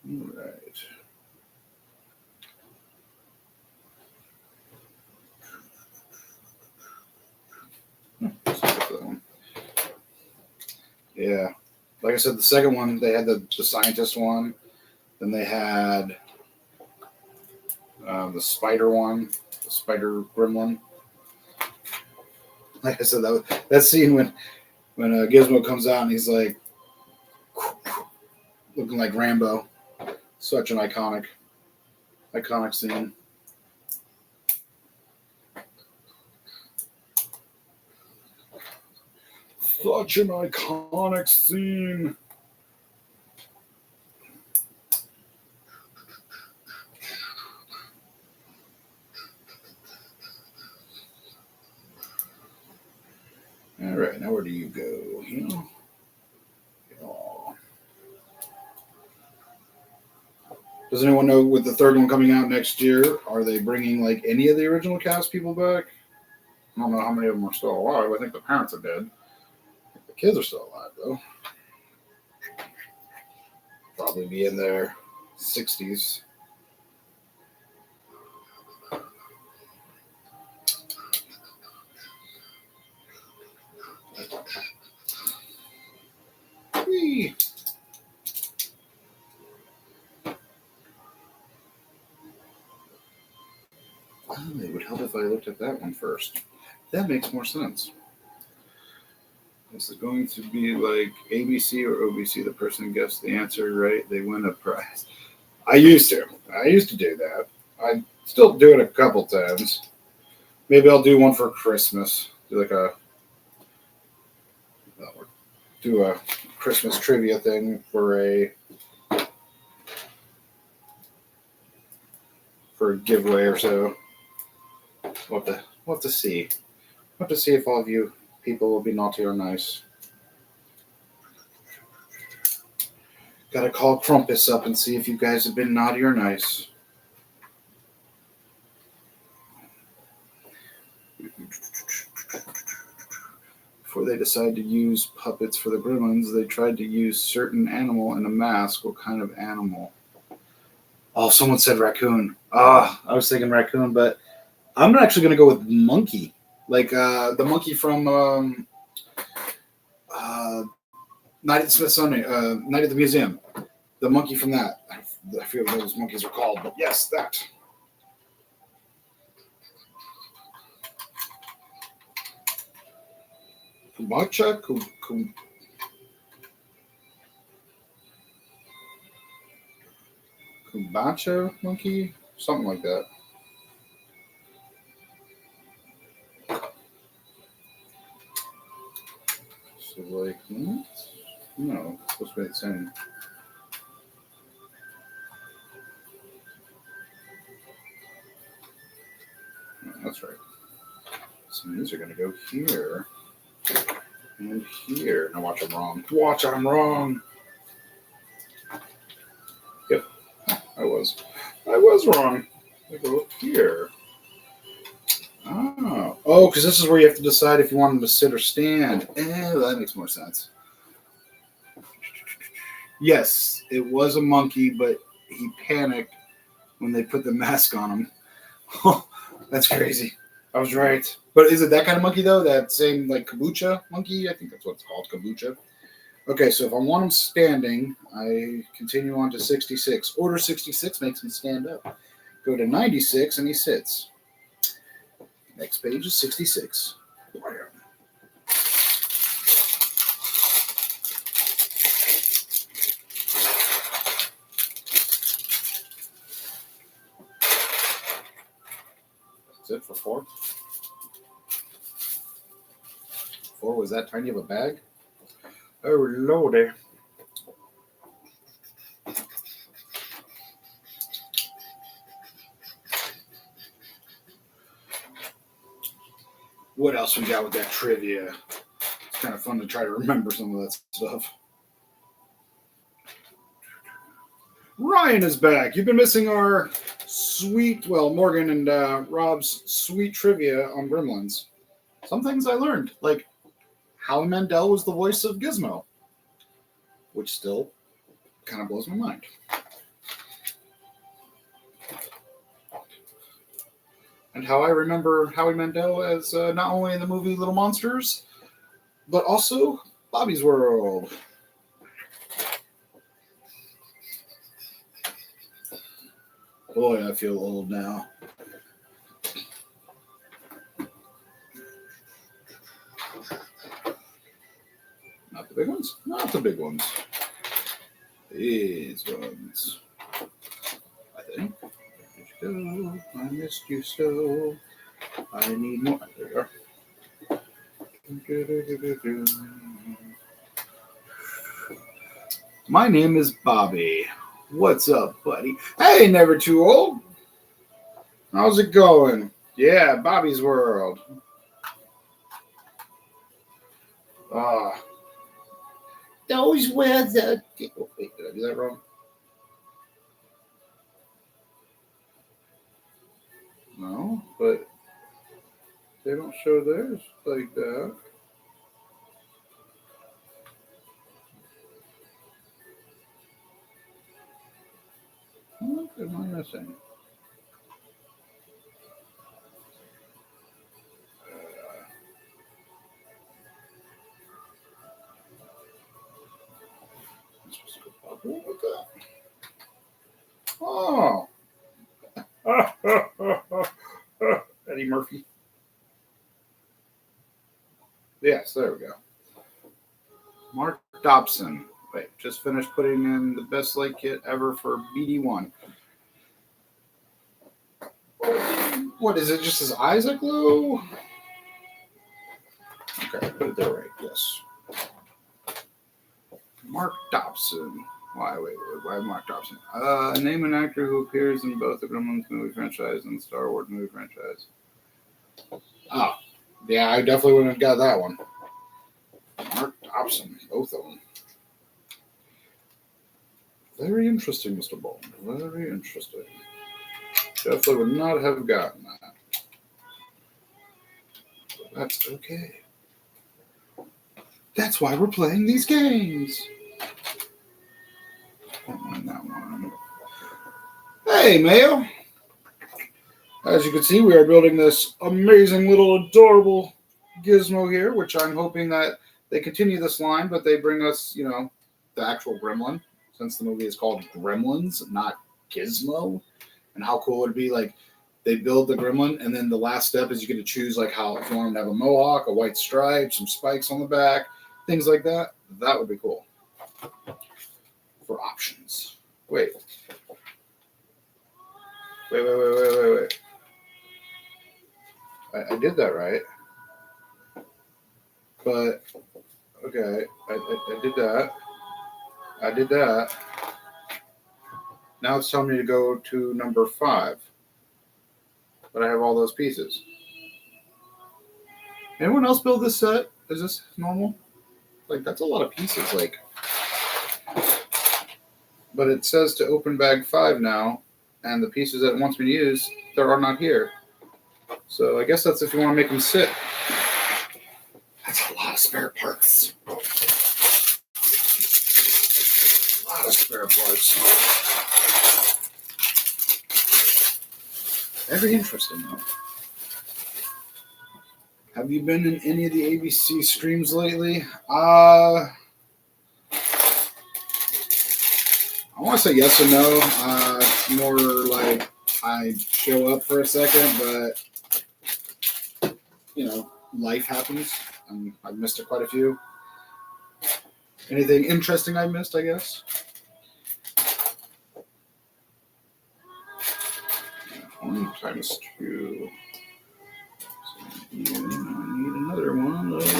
right. Yeah. Like I said, the second one, they had the scientist one. Then they had the spider one, the spider gremlin. Like I said, that scene when Gizmo comes out and he's like looking like Rambo. Such an iconic scene. Such an iconic scene. All right, now where do you go? Oh. Does anyone know with the third one coming out next year, are they bringing like any of the original cast people back? I don't know how many of them are still alive. I think the parents are dead. The kids are still alive though. Probably be in their 60s. Whee. Oh, it would help if I looked at that one first. That makes more sense. This is going to be like ABC or OBC. The person guessed the answer right, they win a prize. I used to do that. I still do it a couple times. Maybe I'll do one for Christmas. Do a Christmas trivia thing for a giveaway or so. We'll have to see. We'll have to see if all of you people will be naughty or nice. Gotta call Krampus up and see if you guys have been naughty or nice. Before they decide to use puppets for the Gremlins, they tried to use certain animal in a mask. What kind of animal? Oh, someone said raccoon. I was thinking raccoon, but I'm actually going to go with monkey. Like the monkey from Night at the Smithsonian, Night at the Museum. The monkey from that. I forget what those monkeys are called, but yes, that. Kumacha? Kumacha monkey? Something like that. So, like, what? No, it's supposed to be the same. No, that's right. So these are going to go here and here. Now watch, I'm wrong. Watch, I'm wrong. Yep, I was wrong. I go here. Oh, because this is where you have to decide if you want them to sit or stand. That makes more sense. Yes, it was a monkey, but he panicked when they put the mask on him. That's crazy. I was right. But is it that kind of monkey, though? That same, like, kombucha monkey? I think that's what it's called, kombucha. Okay, so if I want him standing, I continue on to 66. Order 66 makes him stand up. Go to 96, and he sits. Next page is 66. That's it for 4. 4 was that tiny of a bag? Oh, lordy. What else we got with that trivia? It's kind of fun to try to remember some of that stuff. Ryan is back. You've been missing our sweet, Morgan and Rob's sweet trivia on Gremlins. Some things I learned, like Howie Mandel was the voice of Gizmo, which still kind of blows my mind. And how I remember Howie Mandel as not only in the movie Little Monsters, but also Bobby's World. Boy, I feel old now. Not the big ones. Not the big ones. These ones. I think. Where did you go? I missed you so. I need more. There you are. My name is Bobby. What's up, buddy? Hey, never too old. How's it going? Yeah, Bobby's World. Those were the... Oh, wait, did I do that wrong? No, but they don't show theirs like that. What am I missing? I'm supposed to go bubble with that. Oh. Eddie Murphy. Yes, there we go. Mark Dobson. Wait, just finished putting in the best light kit ever for BD1. What is it? Just his eyes that glow? Okay, put it there right. Yes. Mark Dobson. Why Mark Dobson? Name an actor who appears in both the Gremlins movie franchise and the Star Wars movie franchise. Oh, yeah, I definitely wouldn't have got that one. Mark Dobson, both of them. Very interesting, Mr. Bond. Very interesting. Definitely would not have gotten that. But that's okay. That's why we're playing these games. That one. Hey, Mayo. As you can see, we are building this amazing little adorable Gizmo here, which I'm hoping that they continue this line, but they bring us, the actual gremlin, since the movie is called Gremlins, not Gizmo. And how cool would it be, like, they build the gremlin, and then the last step is you get to choose, like, how, if you want him to have a mohawk, a white stripe, some spikes on the back, things like that. That would be cool. For options. Wait. I did that right. But, okay, I did that. I did that. Now it's telling me to go to number 5. But I have all those pieces. Anyone else build this set? Is this normal? Like, that's a lot of pieces, like. But it says to open bag 5 now, and the pieces that it wants me to use, there are not here. So I guess that's if you want to make them sit. That's a lot of spare parts. A lot of spare parts. Very interesting, though. Have you been in any of the ABC streams lately? I want to say yes and no. More like I show up for a second, but life happens. I've missed it quite a few. Anything interesting I missed, I guess? 1 times 2. So I need another one of those.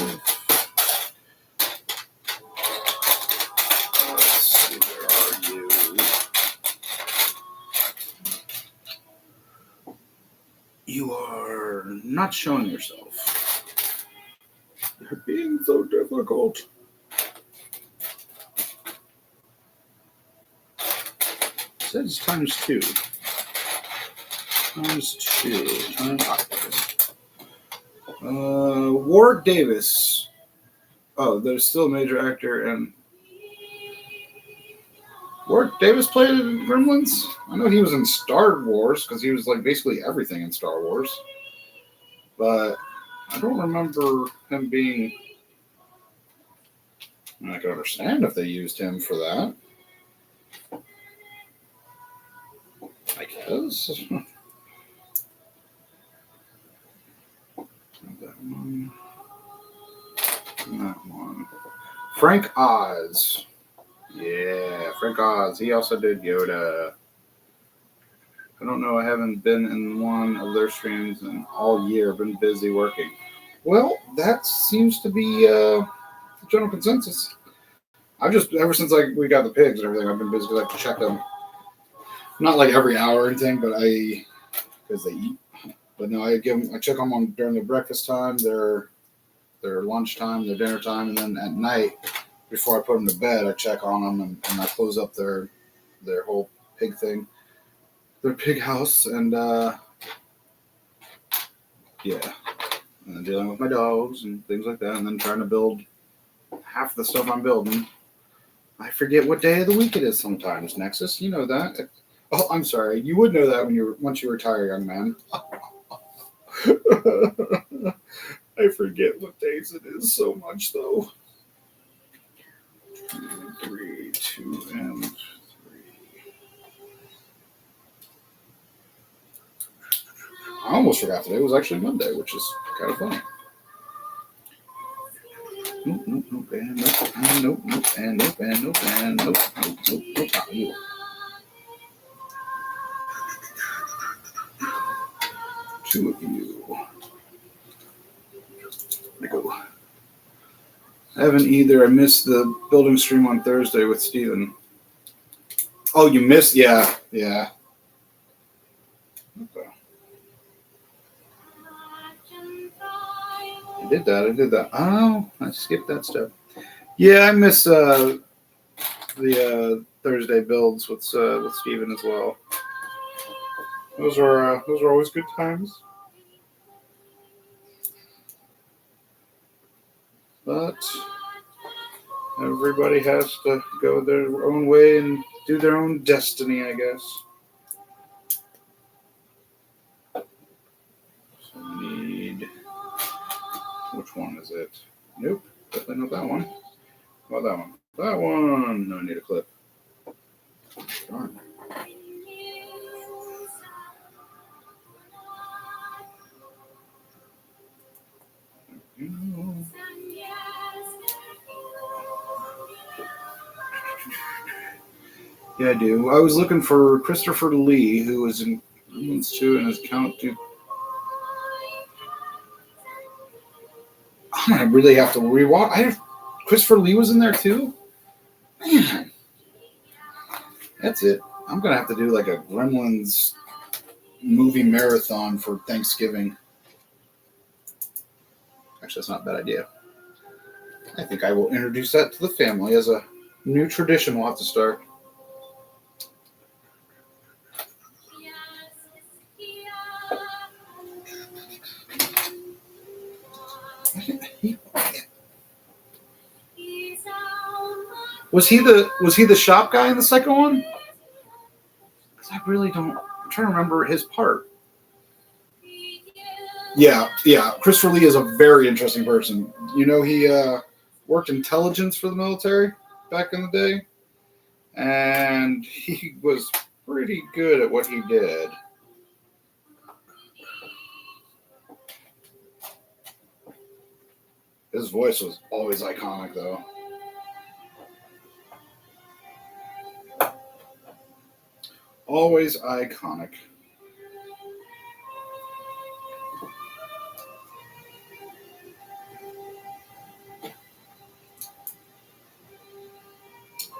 Let's see, where are you? You are not showing yourself. You're being so difficult. It says times 2. Times 2. Times 5. Warwick Davis. Oh, there's still a major actor, and Warwick Davis played in Gremlins? I know he was in Star Wars, because he was like basically everything in Star Wars. But I don't remember him being. I can understand if they used him for that. I guess. That one. That one. Frank Oz. Yeah, Frank Oz. He also did Yoda. I don't know. I haven't been in one of their streams in all year. Been busy working. Well, that seems to be the general consensus. I've just, ever since we got the pigs and everything, I've been busy because I have to check them. Not like every hour or anything, but because they eat. But no, I check them on during their breakfast time, their lunchtime, their dinner time, and then at night, before I put them to bed, I check on them and I close up their whole pig thing, their pig house, and yeah, and then dealing with my dogs and things like that, and then trying to build half the stuff I'm building. I forget what day of the week it is sometimes. Nexus, you know that. Oh, I'm sorry. You would know that once you retire, young man. I forget what days it is so much, though. 2, 3, 2, and 3. I almost forgot today was actually Monday, which is kind of funny. Nope, and nope, and nope, and nope, and nope, and nope, nope. Two of you. There we go. I haven't either. I missed the building stream on Thursday with Steven. Oh, you missed? Yeah. Okay. I did that. Oh, I skipped that step. Yeah, I missed the Thursday builds with Steven as well. Those are always good times. But everybody has to go their own way and do their own destiny, I guess. So we need... Which one is it? Nope, definitely not that one. Well, that one. That one! No, I need a clip. Darn. Yeah, I do. I was looking for Christopher Lee, who was in Gremlins 2 and his Count to... I really have to rewatch. Christopher Lee was in there too? Man. That's it. I'm going to have to do like a Gremlins movie marathon for Thanksgiving. Actually, that's not a bad idea. I think I will introduce that to the family as a new tradition we'll have to start. Was he the shop guy in the second one? Because I really don't. I'm trying to remember his part. Yeah. Christopher Lee is a very interesting person. You know, he worked intelligence for the military back in the day, and he was pretty good at what he did. His voice was always iconic, though. Always iconic.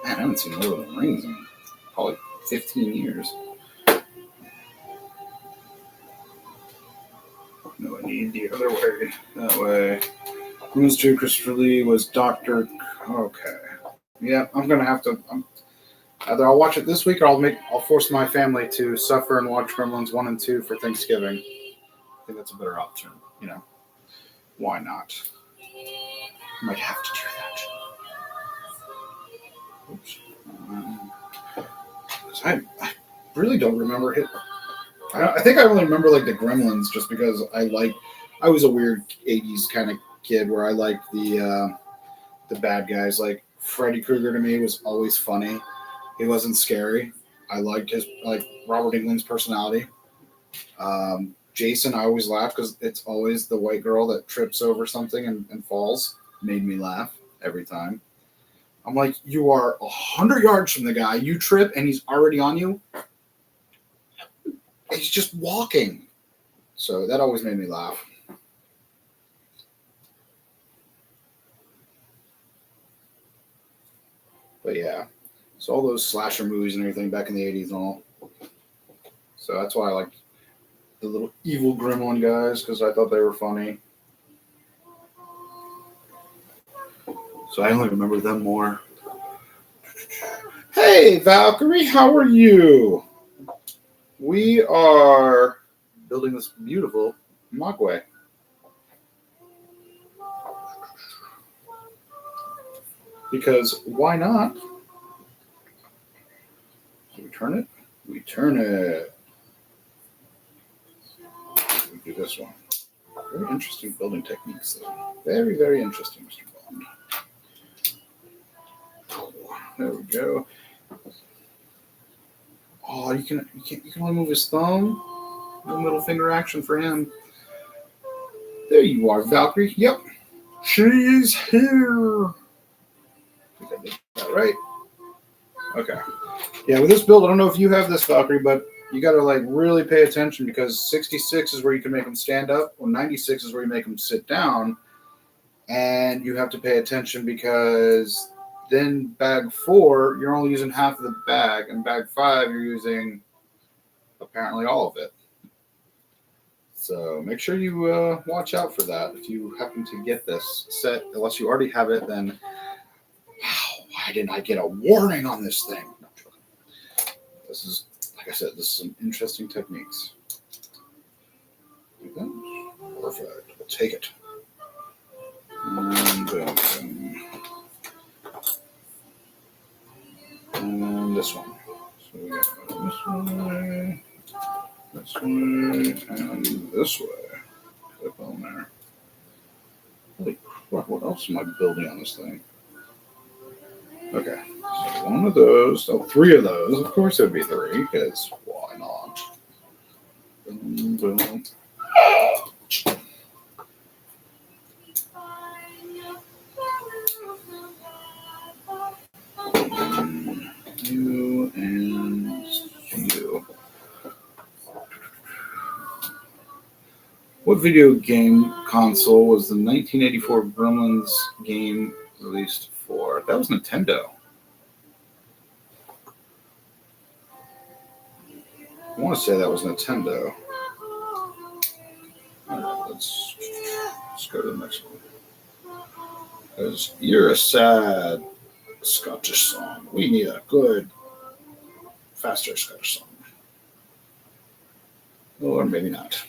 Man, I haven't seen Lord of the Rings in probably 15 years. No, I need the other way. That way. Gremlins 2, Christopher Lee was Dr. Okay. Yeah, I'm going to have to... either I'll watch it this week or I'll force my family to suffer and watch Gremlins 1 and 2 for Thanksgiving. I think that's a better option. You know, why not? Might have to do that. Oops. I really don't remember it. I think I only remember like the Gremlins just because I was a weird 80s kind of kid where I liked the bad guys. Like Freddy Krueger to me was always funny. He wasn't scary. I liked his Robert Englund's personality. Jason, I always laugh because it's always the white girl that trips over something and falls. Made me laugh every time. I'm like, you are 100 yards from the guy. You trip and he's already on you. He's just walking. So that always made me laugh. But yeah. So all those slasher movies and everything back in the 80s and all. So that's why I liked the little evil gremlin guys, because I thought they were funny. So I only remember them more. Hey, Valkyrie, how are you? We are building this beautiful Mogwai. Because why not? So we turn it. We turn it. We do this one. Very interesting building techniques, though. Very, very interesting, Mr. Bond. There we go. Oh, you can only move his thumb. No middle finger action for him. There you are, Valkyrie. Yep. She's here. I think I did that right. Okay. Yeah, with this build, I don't know if you have this, Valkyrie, but you got to really pay attention because 66 is where you can make them stand up, or 96 is where you make them sit down, and you have to pay attention because then bag 4, you're only using half of the bag, and bag 5, you're using apparently all of it. So make sure you watch out for that if you happen to get this set. Unless you already have it, then wow, why didn't I get a warning on this thing? No, This is, like I said, this is some interesting techniques. Perfect. We'll take it. And boom, boom. And this one. So we got this way, and this way. Clip on there. Holy crap, what else am I building on this thing? Okay, so one of those, oh, 3 of those. Of course it would be 3, because why not? Boom, boom. You and you. What video game console was the 1984 Gremlins game released for? That was Nintendo. I want to say that was Nintendo. Alright, let's go to the next one. Because you're a sad Scottish song. We need a good, faster Scottish song. Or maybe not.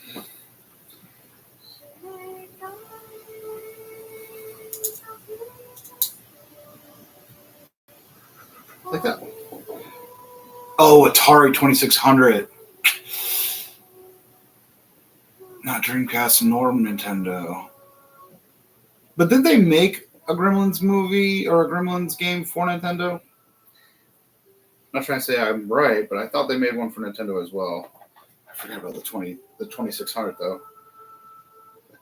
Like that one. Oh, Atari 2600. Not Dreamcast nor Nintendo. But did they make a Gremlins movie or a Gremlins game for Nintendo? I'm not trying to say I'm right, but I thought they made one for Nintendo as well. I forgot about the 2600 though.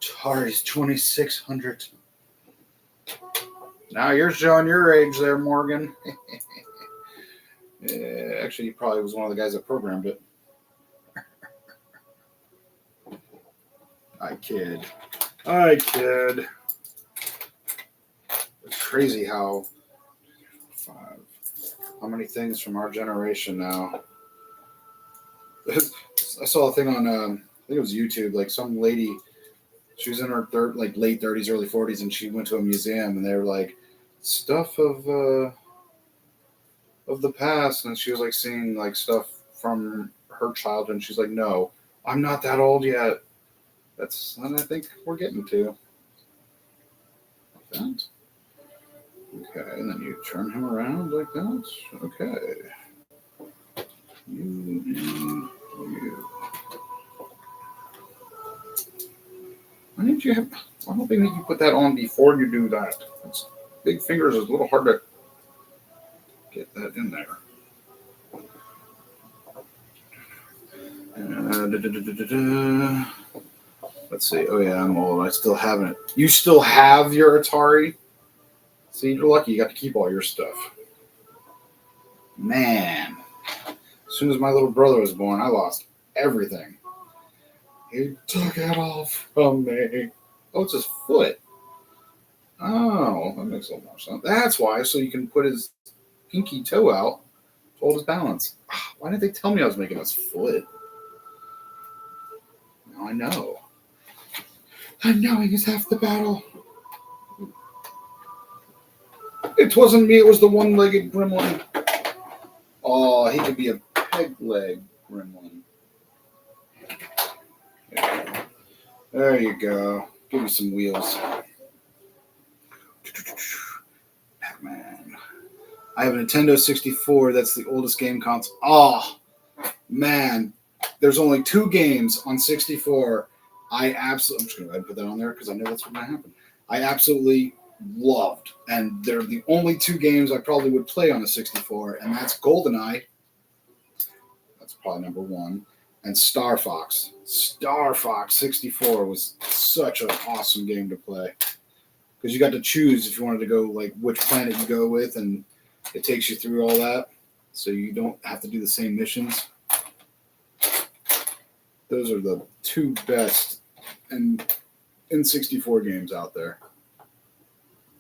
Atari's 2600. Now you're showing your age there, Morgan. Yeah, actually, he probably was one of the guys that programmed it. I kid. It's crazy how many things from our generation now. I saw a thing on, I think it was YouTube, like some lady, she was in her late 30s, early 40s, and she went to a museum, and they were like, stuff of the past, and she was like seeing like stuff from her childhood, and she's like, no, I'm not that old yet. That's what I think we're getting to. Like that. Okay, and then you turn him around like that. Okay. You and you. Why don't they make you put that on before you do that? Big fingers is a little hard to get that in there. Let's see. Oh yeah, I'm old. I still haven't. You still have your Atari? See, you're lucky. You got to keep all your stuff. Man, as soon as my little brother was born, I lost everything. He took it all from me. Oh, it's his foot. Oh, that makes a little more sense. That's why, so you can put his pinky toe out to hold his balance. Why didn't they tell me I was making his foot? Now I know. And knowing is half the battle. It wasn't me, it was the one-legged gremlin. Oh, he could be a peg-leg gremlin. There you go. Give me some wheels. Pac-Man. I have a Nintendo 64. That's the oldest game console. Oh, man. There's only 2 games on 64 I'm just going to go ahead and put that on there because I know that's what's going to happen. I absolutely loved. And they're the only 2 games I probably would play on a 64. And that's GoldenEye. That's probably number 1. And Star Fox. Star Fox 64 was such an awesome game to play. Because you got to choose if you wanted to go, like, which planet you go with, and it takes you through all that. So you don't have to do the same missions. Those are the 2 best N64 games out there.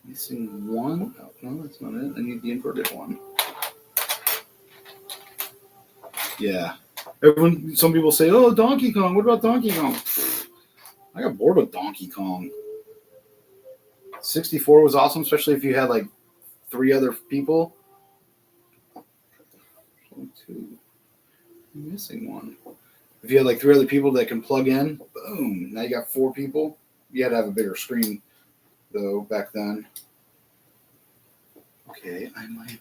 Missing 1? Oh, no, that's not it. I need the inverted one. Yeah. Some people say, oh, Donkey Kong. What about Donkey Kong? I got bored with Donkey Kong. 64 was awesome, especially if you had like 3 other people. 2. I'm missing one. If you had like 3 other people that can plug in, boom, now you got 4 people. You had to have a bigger screen, though, back then. Okay, I might.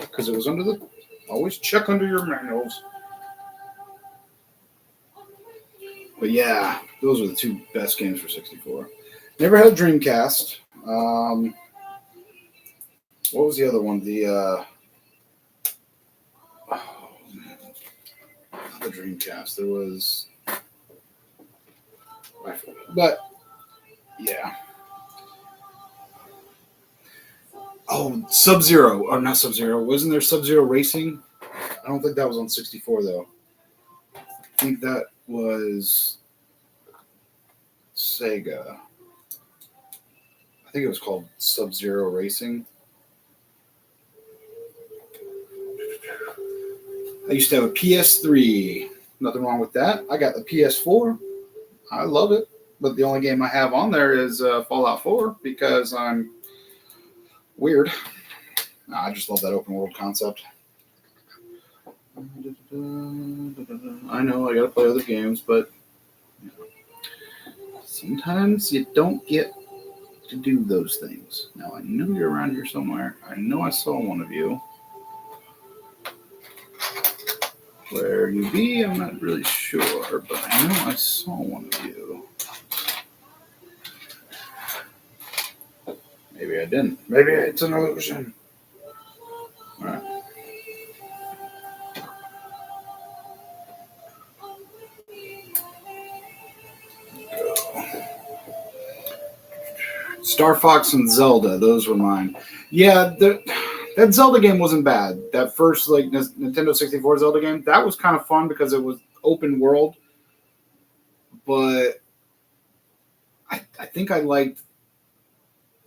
Because it was under the. Always check under your manuals. But yeah, those are the 2 best games for 64. Never had a Dreamcast. What was the other one? Oh man, not the Dreamcast. There was. But yeah. Oh, Sub-Zero. Or not Sub-Zero. Wasn't there Sub-Zero Racing? I don't think that was on 64, though. I think that was Sega. I think it was called Sub-Zero Racing. I used to have a PS3. Nothing wrong with that. I got the PS4. I love it. But the only game I have on there is Fallout 4 because I'm weird. I just love that open world concept. I know I gotta play other games, but you know, sometimes you don't get to do those things. Now I know you're around here somewhere. I know I saw one of you. Where you be, I'm not really sure, but I know I saw one of you. Maybe I didn't. Maybe it's an illusion. All right. Star Fox and Zelda, those were mine. Yeah, that Zelda game wasn't bad. That first like Nintendo 64 Zelda game, that was kind of fun because it was open world. But I think I liked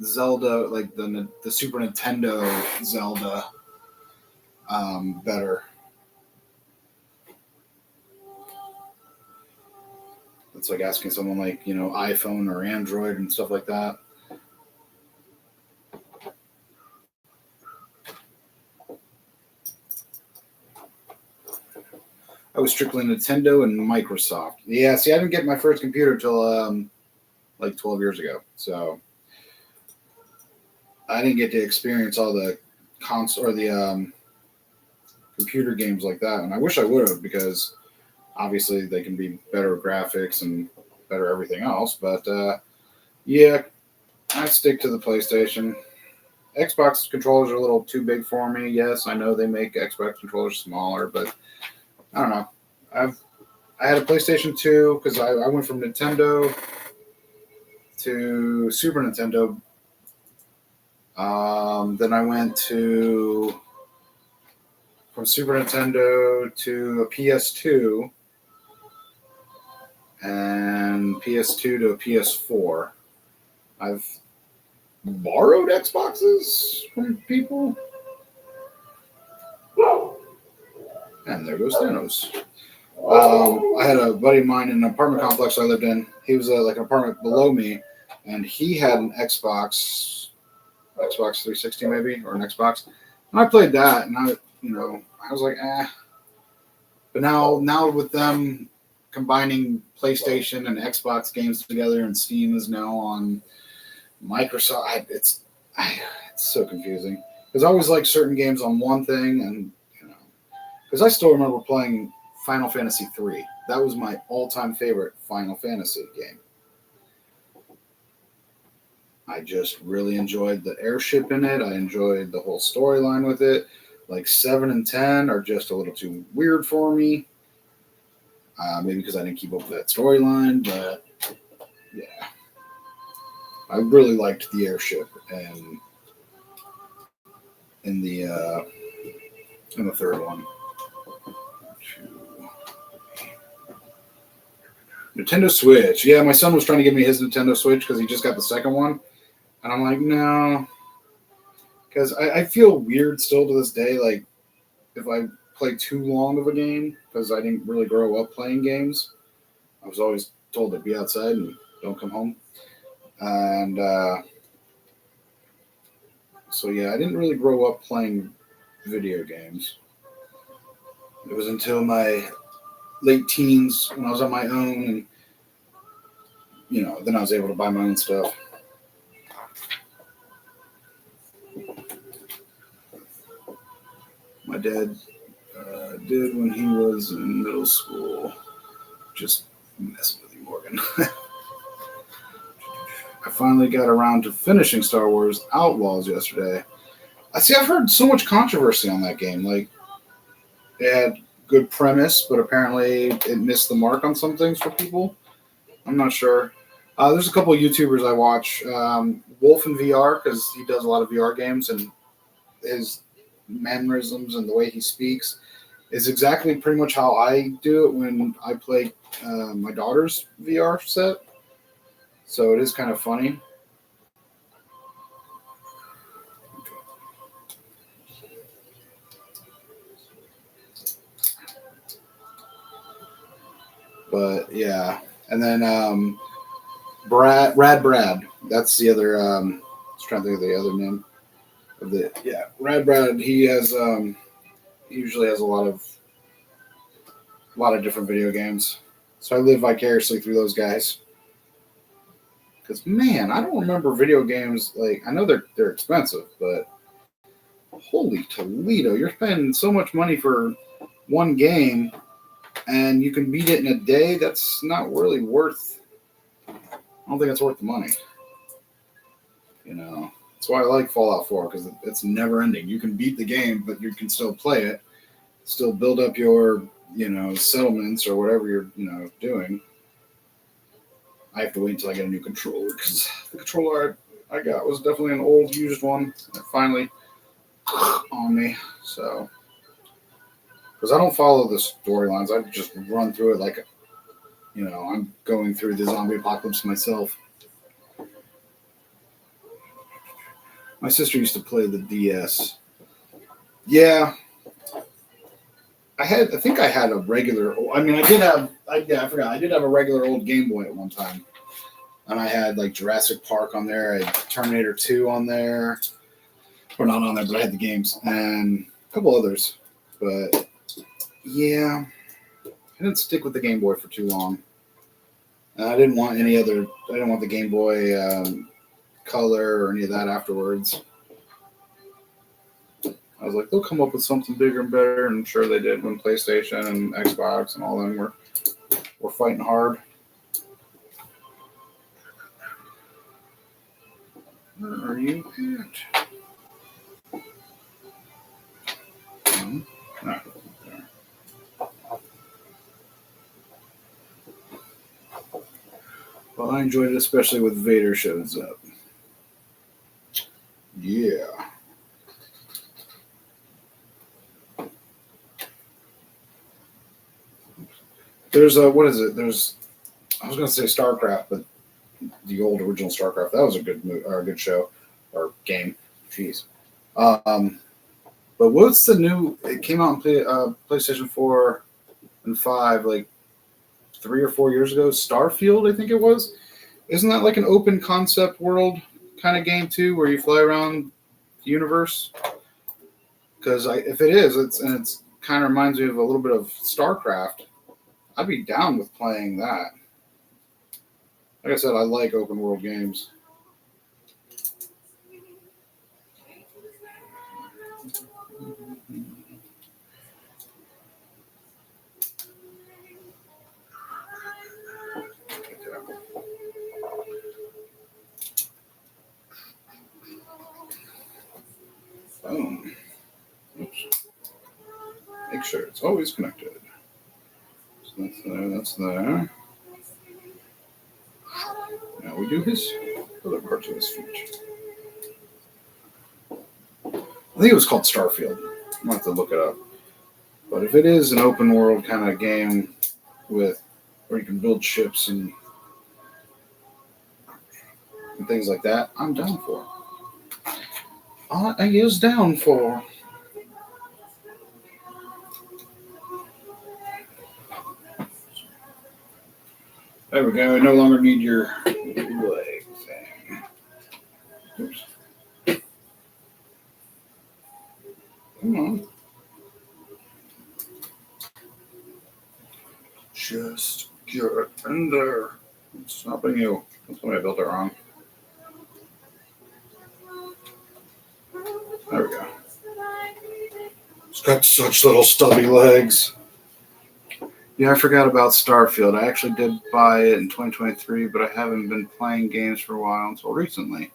Zelda, like the Super Nintendo Zelda, better. It's like asking someone like, iPhone or Android and stuff like that. I was strictly Nintendo and Microsoft. Yeah, see, I didn't get my first computer until like 12 years ago. So I didn't get to experience all the console or the computer games like that. And I wish I would have because obviously they can be better graphics and better everything else. But yeah, I stick to the PlayStation. Xbox controllers are a little too big for me. Yes, I know they make Xbox controllers smaller, but I don't know. I had a PlayStation 2 because I went from Nintendo to Super Nintendo. Then I went from Super Nintendo to a PS2 and PS2 to a PS4. I've borrowed Xboxes from people. And there goes Thanos. I had a buddy of mine in an apartment complex I lived in. He was like an apartment below me, and he had an Xbox 360 maybe, or an Xbox. And I played that, and I was like, eh. But now with them combining PlayStation and Xbox games together, and Steam is now on Microsoft, it's so confusing. Because I always like certain games on one thing, and because I still remember playing Final Fantasy III. That was my all-time favorite Final Fantasy game. I just really enjoyed the airship in it. I enjoyed the whole storyline with it. Like 7 and 10 are just a little too weird for me. Maybe because I didn't keep up with that storyline, but yeah. I really liked the airship and in the third one. Nintendo Switch. Yeah, my son was trying to give me his Nintendo Switch because he just got the second one. And I'm like, no. Because I feel weird still to this day, like, if I play too long of a game, because I didn't really grow up playing games. I was always told to be outside and don't come home. And so, yeah, I didn't really grow up playing video games. It was until my late teens when I was on my own, and then I was able to buy my own stuff. My dad did when he was in middle school. Just messing with you, Morgan. I finally got around to finishing Star Wars Outlaws yesterday. I've heard so much controversy on that game. Like, it had good premise, but apparently it missed the mark on some things for people. I'm not sure. There's a couple of YouTubers I watch. Wolf in VR, because he does a lot of VR games, and his mannerisms and the way he speaks is exactly pretty much how I do it when I play my daughter's VR set. So it is kind of funny. But yeah, and then Brad. That's the other. I was trying to think of the other name of the. Yeah, Brad. He has. He usually has a lot of different video games. So I live vicariously through those guys. Because man, I don't remember video games like I know they're expensive, but holy Toledo, you're spending so much money for one game, and you can beat it in a day. That's not really worth. I don't think it's worth the money. That's why I like Fallout 4 because it's never ending. You can beat the game, but you can still play it, still build up your settlements or whatever you're doing. I have to wait until I get a new controller because the controller I got was definitely an old used one. It finally on me, so because I don't follow the storylines, I just run through it like I'm going through the zombie apocalypse myself. My sister used to play the DS. Yeah, I think I had a regular. I mean, I did have. I forgot. I did have a regular old Game Boy at one time, and I had like Jurassic Park on there. I had Terminator 2 on there, or not on there, but I had the games and a couple others. But yeah, I didn't stick with the Game Boy for too long. I didn't want any other. I didn't want the Game Boy Color or any of that afterwards. I was like, they'll come up with something bigger and better, and sure they did when PlayStation and Xbox and all them were fighting hard. Where are you at? Right there. Well, I enjoyed it, especially with Vader shows up. Yeah. There's what is it? I was going to say StarCraft, but the old original StarCraft, that was a good or a good show or game. Jeez. But what's the new? It came out on PlayStation 4 and 5 like 3 or 4 years ago. Starfield, I think it was. Isn't that like an open concept world kind of game too, where you fly around the universe? Because if it is, it's kind of reminds me of a little bit of StarCraft. I'd be down with playing that. Like I said, I like open world games. Boom. Oops. Make sure it's always connected. So that's there, that's there. Now we do his other parts of his feet. I think it was called Starfield. I'll have to look it up. But if it is an open world kind of game with where you can build ships and things like that, I'm down for. I is down for. There we go. I no longer need your leg thing. Oops. Come on. Fender. What's stopping you? That's why I built it wrong. There we go. It's got such little stubby legs. Yeah, I forgot about Starfield. I actually did buy it in 2023, but I haven't been playing games for a while until recently.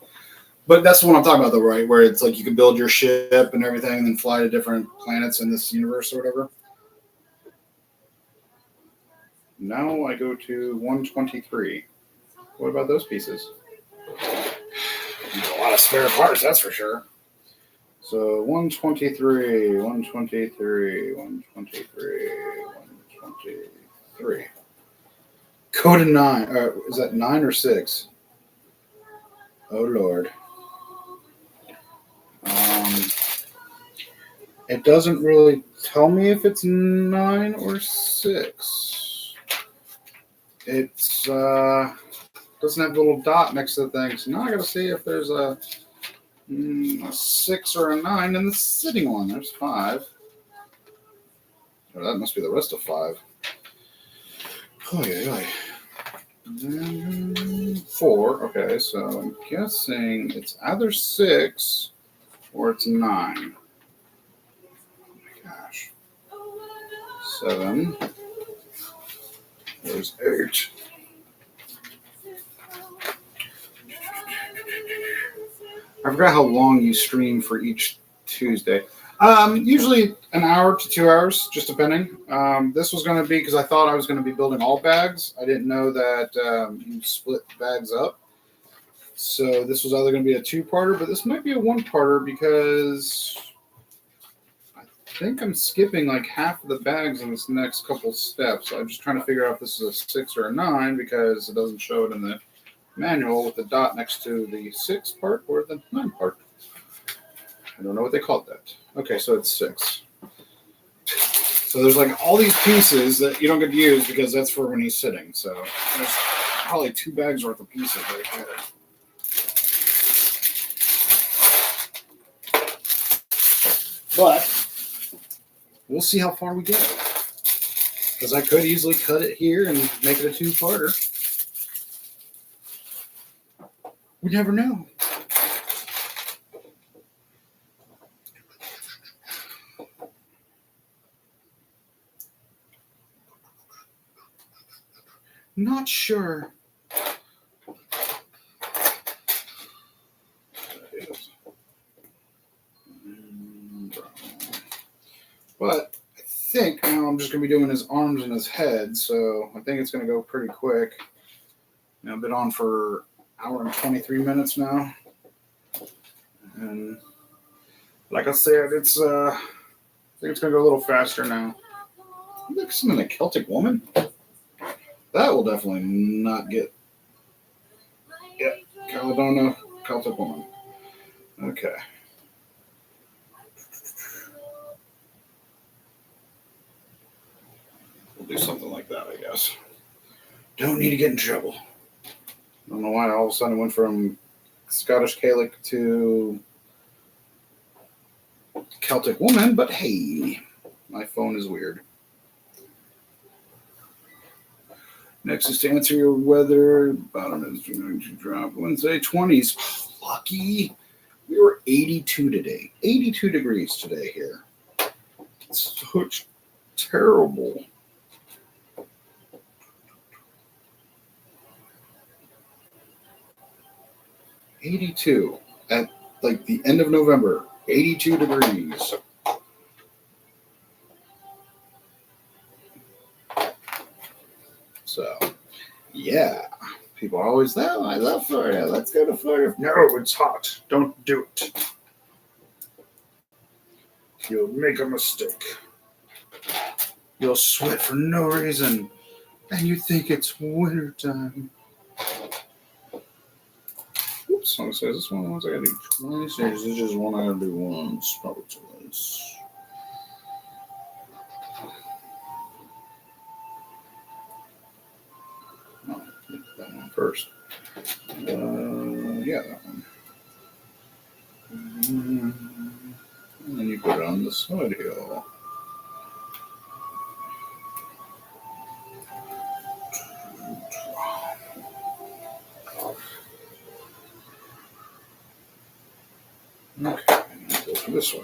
But that's the one I'm talking about, though, right? Where it's like you can build your ship and everything and then fly to different planets in this universe or whatever. Now I go to 123. What about those pieces? There's a lot of spare parts, that's for sure. So 123, 123, 123, 123. Go to 9. Is that 9 or 6? Oh, Lord. It doesn't really tell me if it's 9 or 6. It's doesn't have a little dot next to the thing. So now I got to see if there's a 6 or a 9 in the sitting one. There's 5. Oh, that must be the rest of 5. Oh, yeah. 4. Okay, so I'm guessing it's either 6 or it's 9. Oh my gosh. 7. There's 8. I forgot how long you stream for each Tuesday. Usually an hour to 2 hours, just depending. This was going to be because I thought I was going to be building all bags. I didn't know that you split bags up. So this was either going to be a 2-parter, but this might be a 1-parter because I think I'm skipping like half of the bags in this next couple steps. I'm just trying to figure out if this is a 6 or a 9 because it doesn't show it in the manual with the dot next to the 6 part or the 9 part. I don't know what they called that. Okay, so it's 6. So there's like all these pieces that you don't get to use because that's for when he's sitting. So there's probably 2 bags worth of pieces right there. But we'll see how far we get. Because I could easily cut it here and make it a 2-parter. We never know. Not sure. But I think now I'm just going to be doing his arms and his head, so I think it's going to go pretty quick. I've been on for an hour and 23 minutes now. And like I said, it's I think it's going to go a little faster now. Look, something like Celtic Woman. That will definitely not get. Yeah, Caledona, Celtic Woman. Okay. We'll do something like that, I guess. Don't need to get in trouble. I don't know why all of a sudden it went from Scottish Gaelic to Celtic Woman, but hey, my phone is weird. Next is to answer your weather. Bottom is going to drop Wednesday, 20s. Oh, lucky. We were 82 today. 82 degrees today here. It's such terrible. '82 at like the end of November. 82 degrees. So, yeah. People are always, oh, I love Florida. Let's go to Florida. No, it's hot. Don't do it. You'll make a mistake. You'll sweat for no reason. And you think it's wintertime. Oops, I'm going to say this one. Once I got to do 20 stages. This is just one I got to do once. Probably twice. No, that one first. Yeah, that one. And then you put it on the side here. Okay, go this way.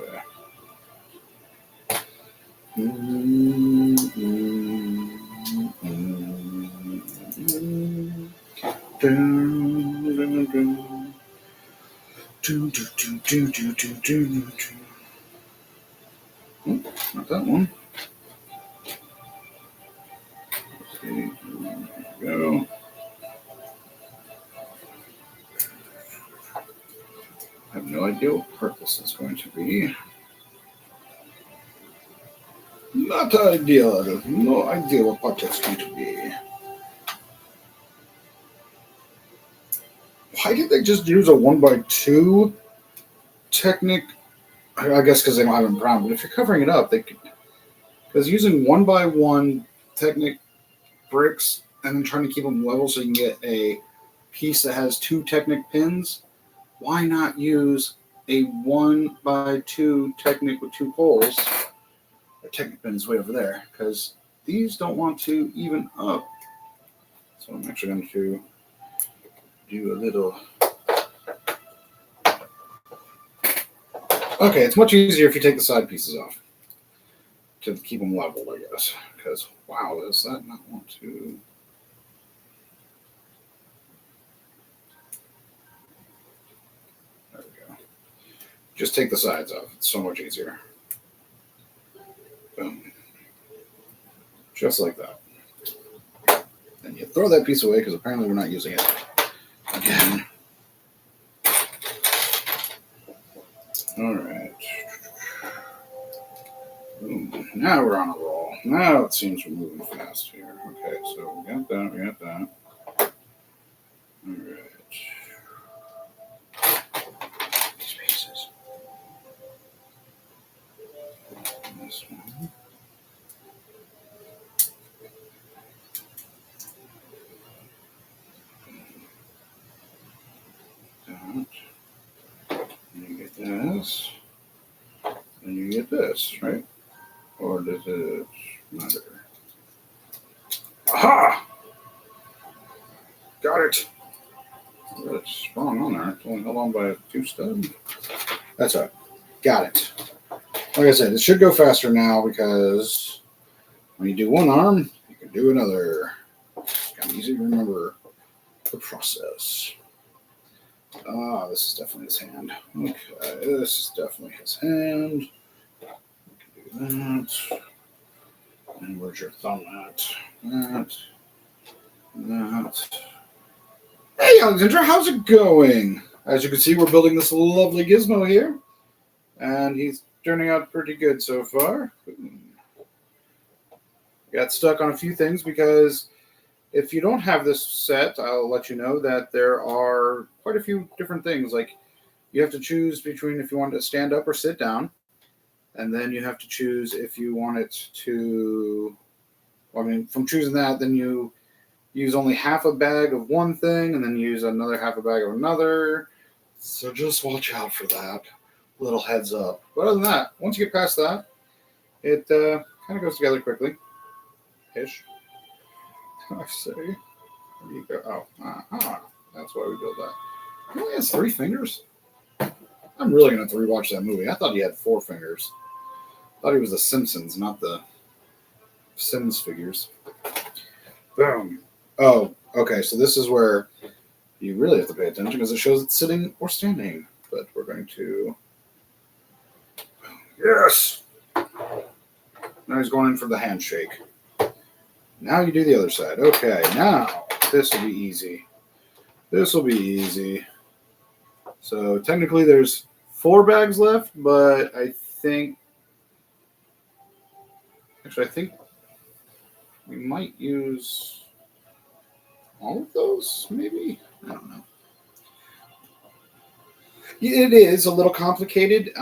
Not that one. Okay, there we go. I have no idea what part this is going to be. Not ideal. I have no idea what part it's going to be. Why did they just use a 1x2 technique? I guess because they don't have them brown. But if you're covering it up, they could. Because using 1x1 Technic bricks and then trying to keep them level so you can get a piece that has 2 Technic pins, why not use a 1x2 Technic with 2 holes? The Technic pin is way over there because these don't want to even up. So I'm actually going to do a little. Okay, it's much easier if you take the side pieces off to keep them leveled, I guess. Because, wow, does that not want to... There we go. Just take the sides off. It's so much easier. Boom. Just like that. And you throw that piece away because apparently we're not using it again. All right. Boom. Now we're on a roll. Now it seems we're moving fast here. Okay, so we got that. We got that. All right. These pieces. This one. That. You get this. And you get this, right? Or does it matter? Aha! Got it. That's strong on there. It's only held on by a 2 stud. That's right. Got it. Like I said, it should go faster now because when you do one arm, you can do another. It's kind of easy to remember the process. Ah, this is definitely his hand. Okay, this is definitely his hand. We can do that. And where's your thumb at? That. Hey, Alexandra, how's it going? As you can see, we're building this lovely Gizmo here. And he's turning out pretty good so far. Got stuck on a few things because if you don't have this set, I'll let you know that there are quite a few different things. Like you have to choose between if you want it to stand up or sit down. And then you have to choose if you want it to, I mean, from choosing that, then you use only half a bag of one thing and then use another half a bag of another. So just watch out for that. Little heads up. But other than that, once you get past that, it kind of goes together quickly. Ish. I say. Where do you go? Oh, that's why we built that. He only has 3 fingers? I'm really going to have to rewatch that movie. I thought he had 4 fingers. I thought he was the Simpsons, not the Sims figures. Boom. Oh, okay. So this is where you really have to pay attention because it shows it's sitting or standing. But we're going to... Yes! Now he's going in for the handshake. Now you do the other side. Okay, now this will be easy. This will be easy. So technically there's 4 bags left, but I think... Actually, I think we might use all of those, maybe? I don't know. It is a little complicated.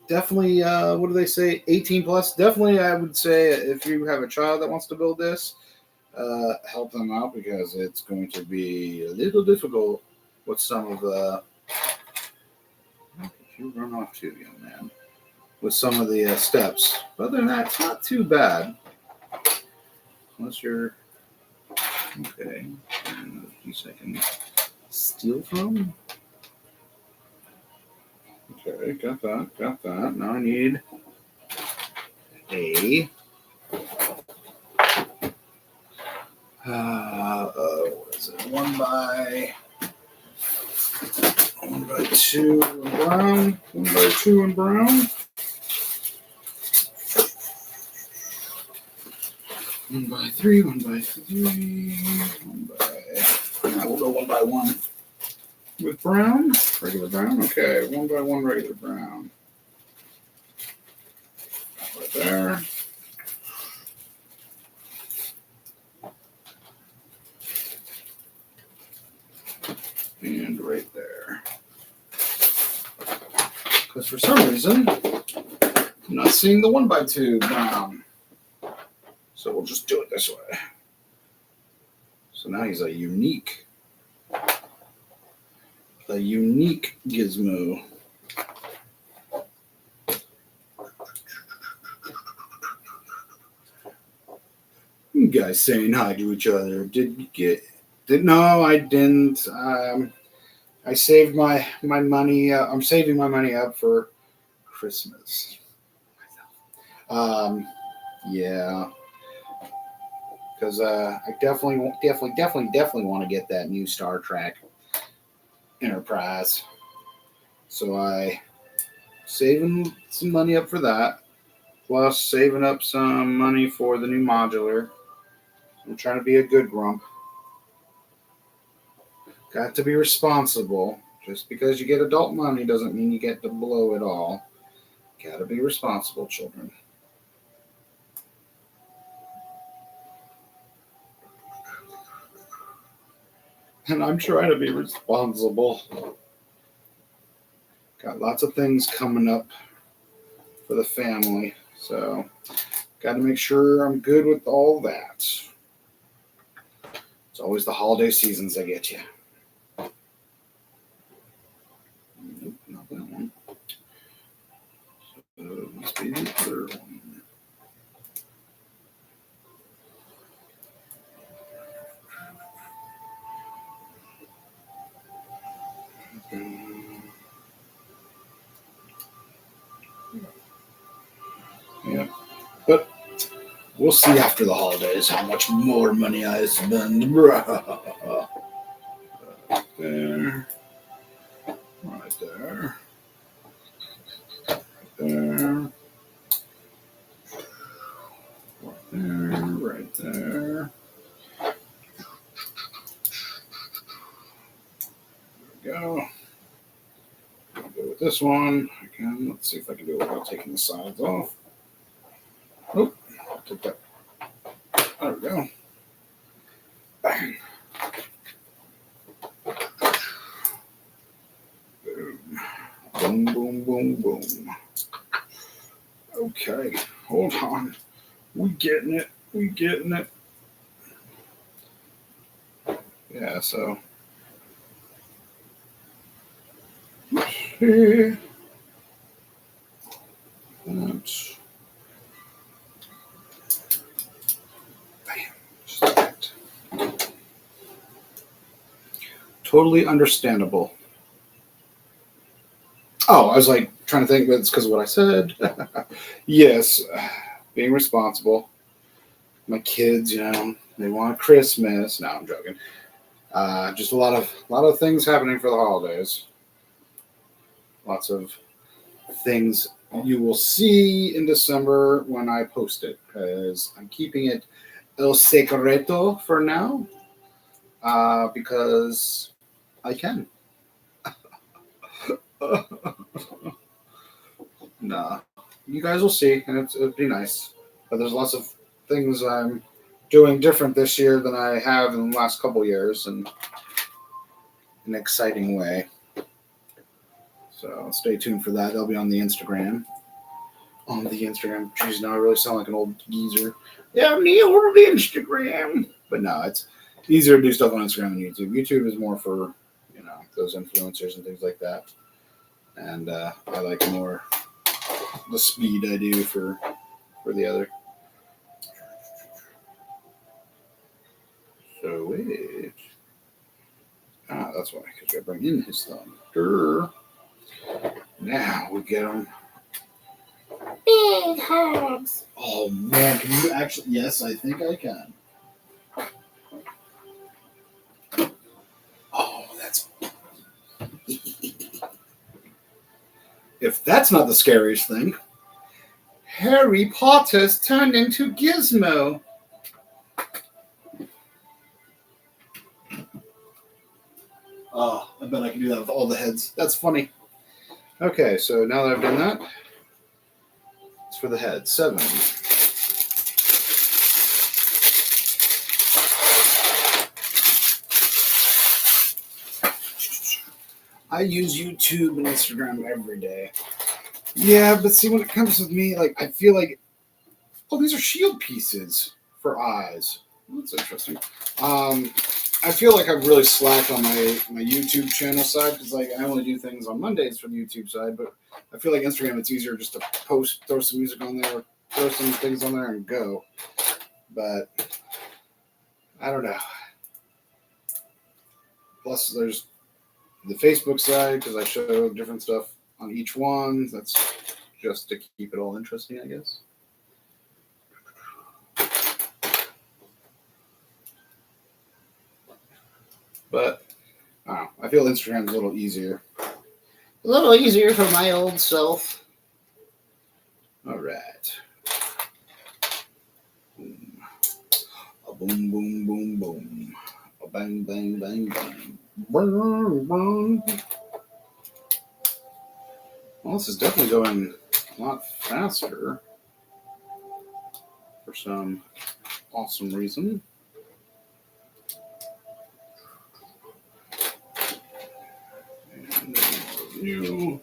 Definitely, what do they say? 18 plus. Definitely, I would say if you have a child that wants to build this, help them out because it's going to be a little difficult with some of the... How did you run off too, young man? With some of the steps. But other than that, it's not too bad. Unless you're... Okay. Another piece I can steal from. Okay. Okay, got that. Now I need a what is it? 1x2 in brown. 1x2 in brown. 1x3, 1x3, 1x. We'll go 1x1 with brown. Regular brown. Okay, 1x1 regular brown. Right there. And right there. Because for some reason, I'm not seeing the 1x2 brown. So we'll just do it this way. So now he's a unique Gizmo. You guys saying hi to each other. No, I didn't. I saved my money. I'm saving my money up for Christmas. Yeah. Because I definitely want to get that new Star Trek Enterprise. So I saving some money up for that, plus saving up some money for the new modular. I'm trying to be a good grump. Got to be responsible. Just because you get adult money doesn't mean you get to blow it all. Got to be responsible, children. And I'm trying to be responsible. Got lots of things coming up for the family, so got to make sure I'm good with all that. It's always the holiday seasons that get you. Nope, not that one. So it must be the third one. Yeah, but we'll see after the holidays how much more money I spend. Right there. Right there. There. Right there. There we go. I'll go with this one. Again, let's see if I can do it without taking the sides off. Oh, I'll take that. There we go. Bang. Boom. Boom, boom, boom, boom. Okay, hold on. We getting it. Yeah, so. Okay. That's. Bam. Just like that. Totally understandable. Oh, I was like trying to think, but it's because of what I said. Yes, being responsible. My kids, they want Christmas. No, I'm joking. Just a lot of things happening for the holidays. Lots of things you will see in December when I post it, because I'm keeping it el secreto for now, because I can. Nah, you guys will see, and it'll be nice. But there's lots of things I'm doing different this year than I have in the last couple years, and in an exciting way. So stay tuned for that. They'll be on the Instagram. Jeez, now I really sound like an old geezer. Yeah, I'm the old Instagram. But no, it's easier to do stuff on Instagram than YouTube. YouTube is more for, those influencers and things like that. And I like more the speed I do for the other. So wait. That's why, because I bring in his thumb. Now we get them. Big hugs. Oh man, can you actually? Yes, I think I can. Oh, that's. If that's not the scariest thing, Harry Potter's turned into Gizmo. Oh, I bet I can do that with all the heads. That's funny. Okay, so now that I've done that, it's for the head. 7. I use YouTube and Instagram every day. Yeah, but see, when it comes with me, like, I feel like, oh, these are shield pieces for eyes. That's interesting. I feel like I've really slacked on my YouTube channel side because, like, I only do things on Mondays for the YouTube side, but I feel like Instagram, it's easier just to post, throw some music on there, throw some things on there, and go. But I don't know. Plus, there's the Facebook side because I show different stuff on each one. That's just to keep it all interesting, I guess. But I don't know. I feel Instagram's a little easier. A little easier for my old self. All right. Boom. A boom, boom, boom, boom. A bang, bang, bang, bang. Boom, boom. Well, this is definitely going a lot faster for some awesome reason. And then one of you.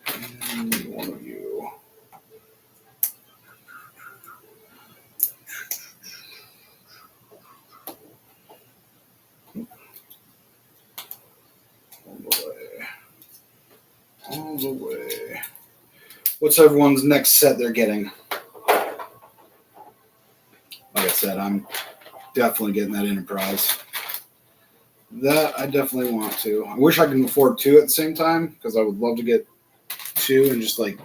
And one of you. All the way. What's everyone's next set they're getting? Like I said, I'm definitely getting that Enterprise. That I definitely want to. I wish I could afford 2 at the same time because I would love to get 2 and just like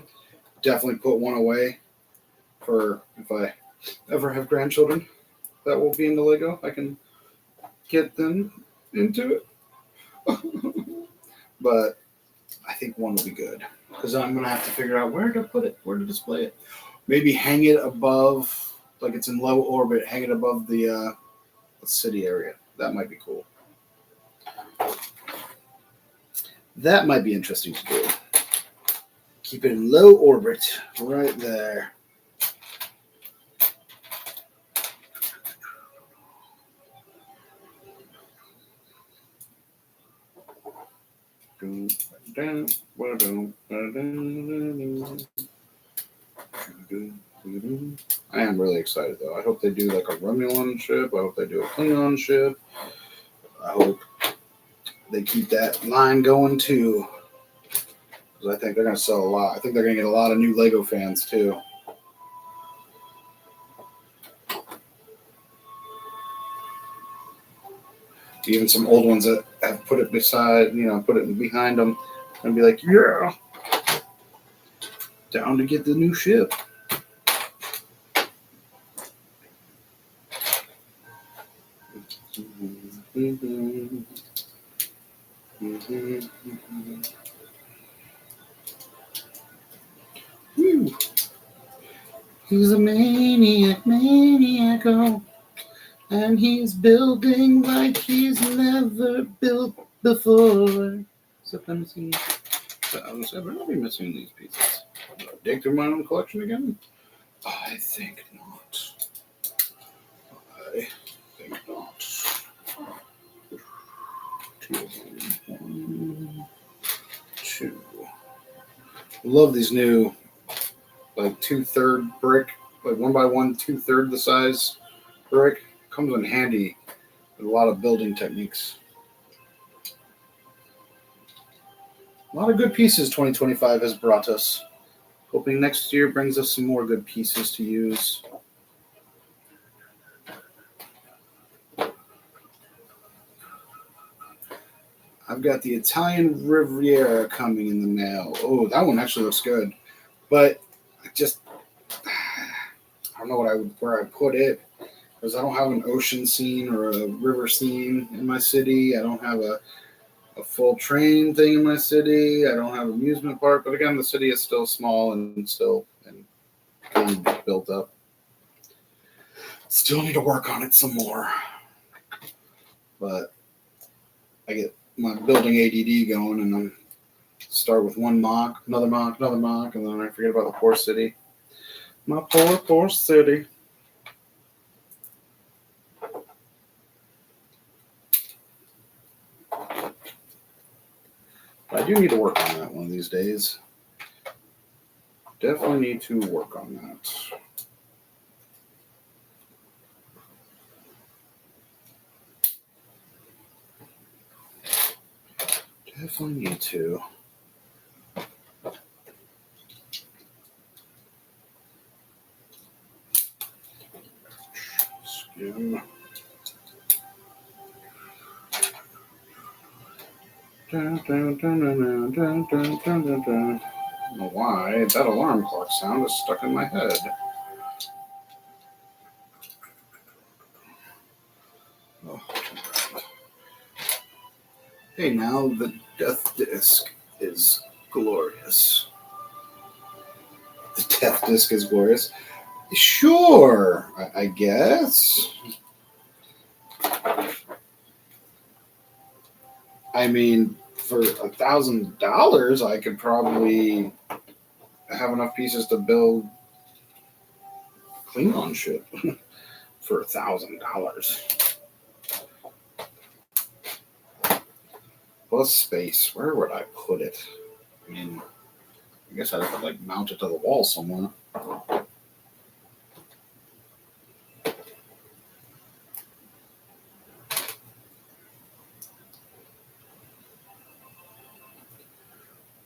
definitely put one away for if I ever have grandchildren that will be into Lego. I can get them into it. But I think one will be good because I'm going to have to figure out where to put it, where to display it. Maybe hang it above, like it's in low orbit, hang it above the city area. That might be cool. That might be interesting to do. Keep it in low orbit, right there. I am really excited though. I hope they do like a Romulan ship. I hope they do a Klingon ship. I hope they keep that line going too. Because I think they're going to sell a lot. I think they're going to get a lot of new Lego fans too. Even some old ones that have put it beside, put it behind them and be like, yeah, down to get the new ship. Woo. He's a maniac, oh, and he's building like he's never built before. Except I'm missing. I'll be missing these pieces. Did I dig through my own collection again? I think not. I think not. 2 of them. 1, 2. Love these new, like 2/3 brick, like 1x1, 2/3 the size brick. Comes in handy with a lot of building techniques. A lot of good pieces 2025 has brought us. Hoping next year brings us some more good pieces to use. I've got the Italian Riviera coming in the mail. Oh, that one actually looks good. But I don't know where I put it. Because I don't have an ocean scene or a river scene in my city. I don't have a full train thing in my city. I don't have an amusement park. But again, the city is still small and still getting built up. Still need to work on it some more. But I get my building ADD going, and I start with one mock, another mock, and then I forget about the poor city. My poor city. I do need to work on that one of these days. Definitely need to work on that. Definitely need to. Skim. Dun, dun, dun, dun, dun, dun, dun, dun, dun. I don't know why that alarm clock sound is stuck in my head. Oh. Hey, now the death disc is glorious. The death disc is glorious. Sure, I guess. I mean, for $1,000, I could probably have enough pieces to build Klingon ship for $1,000. Plus space. Where would I put it? I mean, I guess I'd have to mount it to the wall somewhere.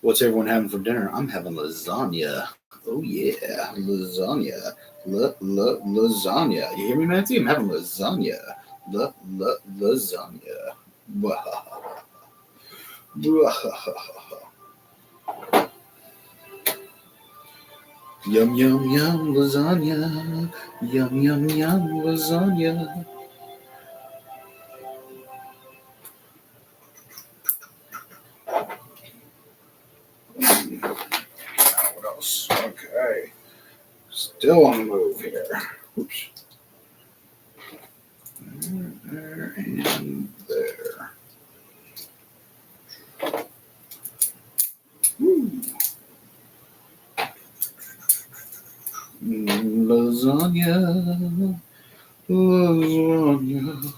What's everyone having for dinner? I'm having lasagna. Oh yeah, lasagna. Lasagna. You hear me, Manatee? I'm having lasagna. Lasagna. Yum yum yum lasagna. Yum yum yum lasagna. What else? Okay. Still on the move here. Oops. There and there. Woo. Lasagna. Lasagna.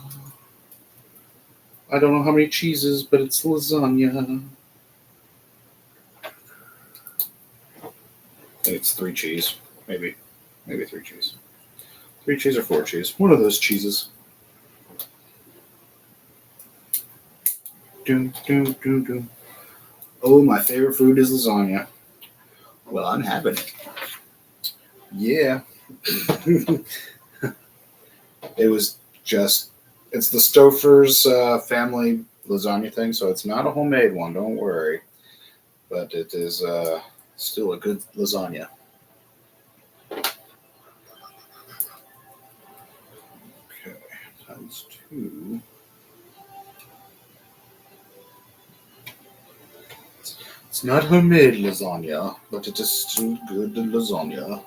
I don't know how many cheeses, but it's lasagna. I think it's 3 cheese. Maybe 3 cheese. 3 cheese or 4 cheese. One of those cheeses. Doom, doom, doom, doom. Oh, my favorite food is lasagna. Well, I'm having it. Yeah. It's the Stouffer's family lasagna thing, so it's not a homemade one, don't worry. But it is still a good lasagna. Okay, times 2. It's not homemade lasagna, but it is still good lasagna.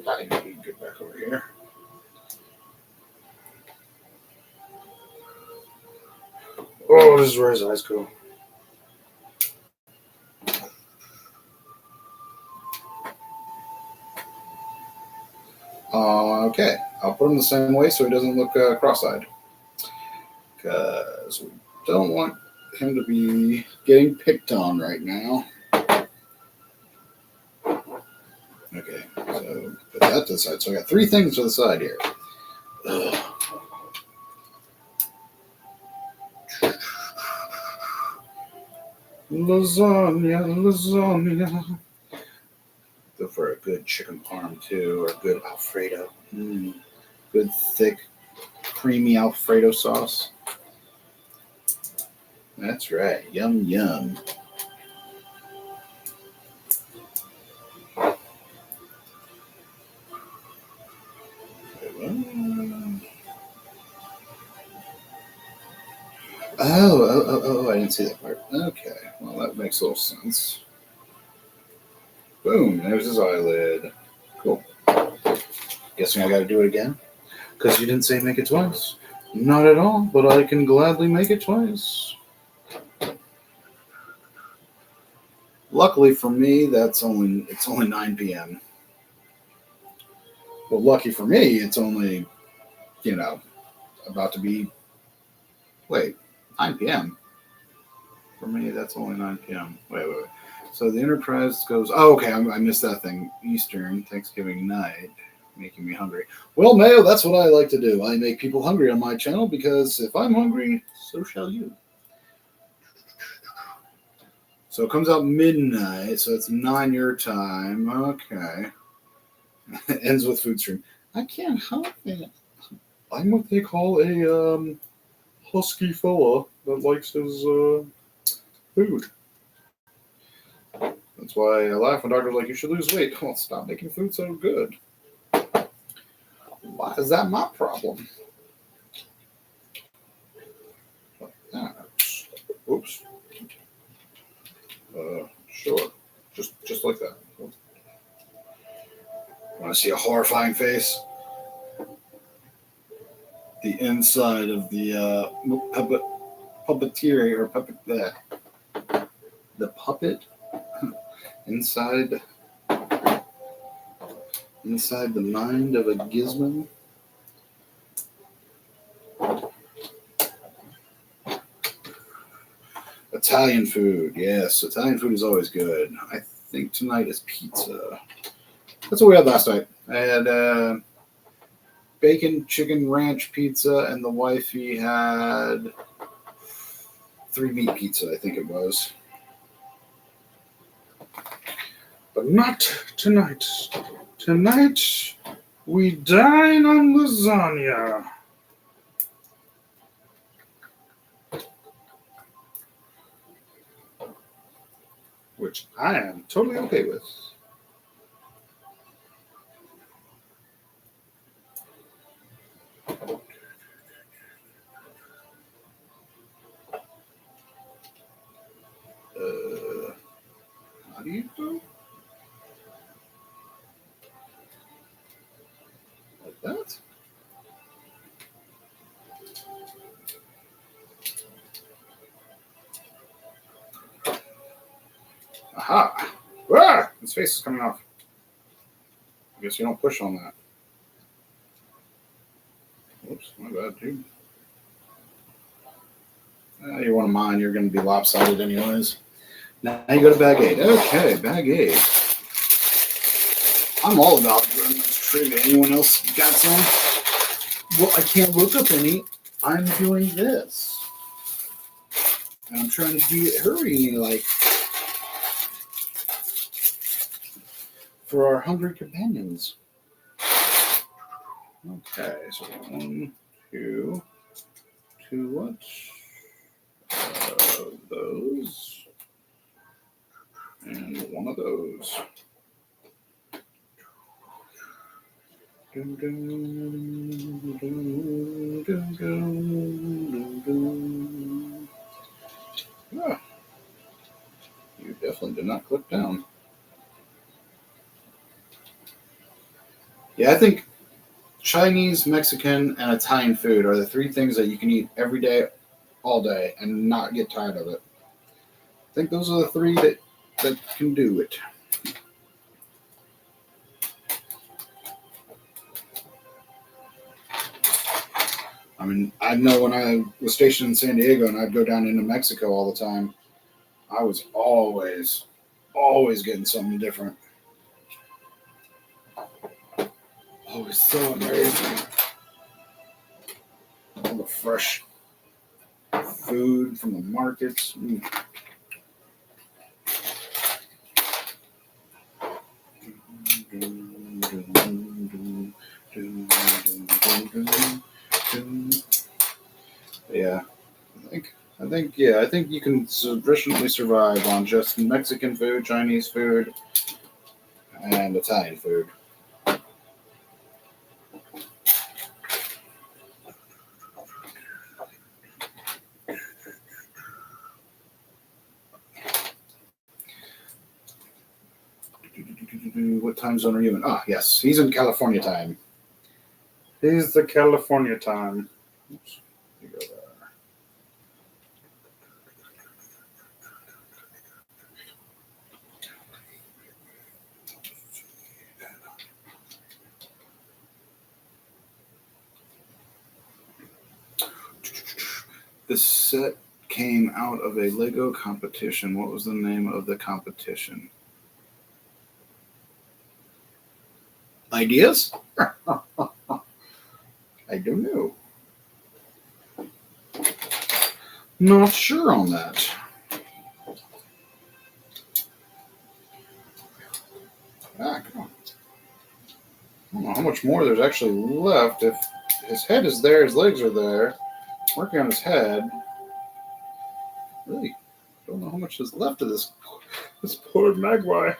I need to get back over here. Oh, this is where his eyes go. Okay, I'll put him the same way so he doesn't look cross-eyed. Because we don't want him to be getting picked on right now. Okay, so put that to the side. So I got 3 things to the side here. Ugh. Lasagna. Go for a good chicken parm too, or a good Alfredo. Good thick creamy Alfredo sauce. That's right. Yum, yum. Oh, I didn't see that part. Okay, well, that makes a little sense. Boom, there's his eyelid. Cool. Guessing I gotta do it again? Because you didn't say make it twice. Not at all, but I can gladly make it twice. Luckily for me, it's only 9 p.m. Well, lucky for me, it's only, about to be, 9 p.m. For me, that's only 9 p.m. Wait. So the Enterprise goes, okay, I missed that thing. Eastern, Thanksgiving night, making me hungry. Well, Mayo, that's what I like to do. I make people hungry on my channel because if I'm hungry, so shall you. So it comes out midnight, so it's 9 your time. Okay. It ends with food stream. I can't help it. I'm what they call a husky fella that likes his food. That's why I laugh when doctors are like, you should lose weight. Well, stop making food so good. Why is that my problem? Oops. Sure. Just like that. Want to see a horrifying face? The inside of the puppeteer or puppet the puppet inside the mind of a Gizmo. Italian food, yes. Italian food is always good. I think tonight is pizza. That's what we had last night. I had bacon chicken ranch pizza, and the wifey had 3 meat pizza, I think it was. But not tonight. Tonight, we dine on lasagna. Which I am totally okay with. How do you do? Like that? Aha! Ah! His face is coming off. I guess you don't push on that. Oops, my bad, dude. You want to mind, you're going to be lopsided anyways. Now you go to bag 8. Okay, bag 8. I'm all about Gremlins trivia. Anyone else got some? Well, I can't look up any. I'm doing this. And I'm trying to do it hurry, like, for our hungry companions. Okay, so 1, 2, 2 what? Those. And 1 of those. Ah, you definitely did not click down. Yeah, I think Chinese, Mexican, and Italian food are the 3 things that you can eat every day, all day, and not get tired of it. I think those are the 3 that can do it. I mean, I know when I was stationed in San Diego and I'd go down into Mexico all the time, I was always getting something different. Always so amazing. All the fresh food from the markets. I think you can sufficiently survive on just Mexican food, Chinese food, and Italian food. What time zone are you in? Ah, yes, he's in California time. He's the California time. Oops, you go there. This set came out of a Lego competition. What was the name of the competition? Ideas? I don't know. Not sure on that. Ah, come on. I don't know how much more there's actually left. If his head is there, his legs are there. Working on his head. Really don't know how much is left of this poor Magpie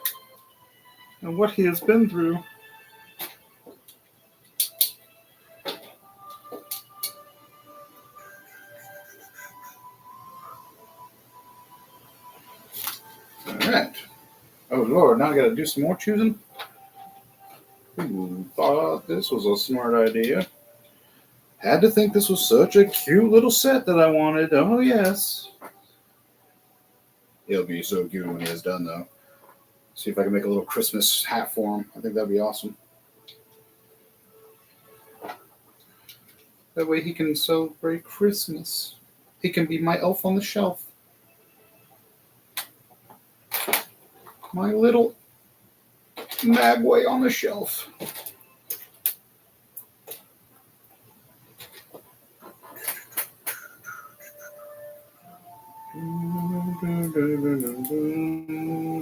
and what he has been through. Alright. Oh Lord, now I gotta do some more choosing? Who thought this was a smart idea? Had to think this was such a cute little set that I wanted. Oh yes. He'll be so cute when he is done though. See if I can make a little Christmas hat for him. I think that'd be awesome. That way he can celebrate Christmas. He can be my elf on the shelf. My little Magway on the shelf.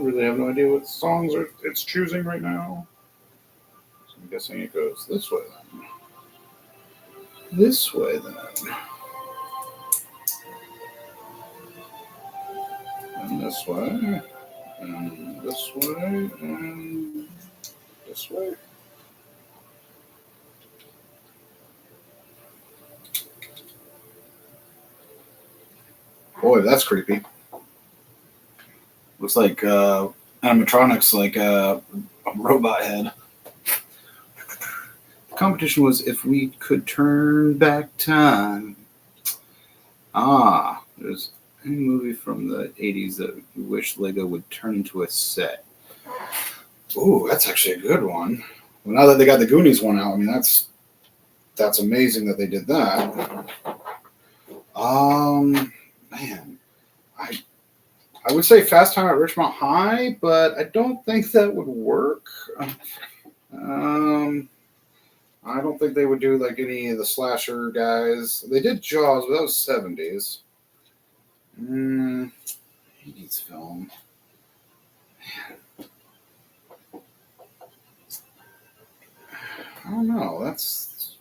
Really have no idea what songs it's choosing right now. So I'm guessing it goes this way then. This way then. And this way. And this way. And this way. Boy, that's creepy. Looks like animatronics, like a robot head. The competition was if we could turn back time. Ah, there's a movie from the 80s that you wish Lego would turn into a set. Ooh, that's actually a good one. Well, now that they got the Goonies one out, I mean, that's amazing that they did that. Man, I would say Fast Time at Richmond High, but I don't think that would work. I don't think they would do like any of the slasher guys. They did Jaws, but that was 70s. 80s film. Man. I don't know. That's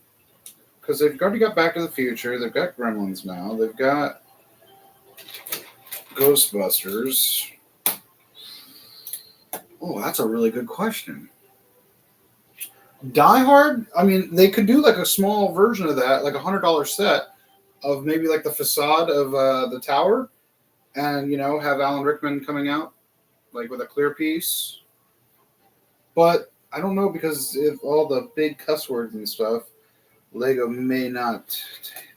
because they've already got Back to the Future. They've got Gremlins now. They've got Ghostbusters. Oh, that's a really good question. Die Hard? I mean, they could do like a small version of that, like $100 set of maybe like the facade of the tower, and have Alan Rickman coming out like with a clear piece. But I don't know because if all the big cuss words and stuff, Lego may not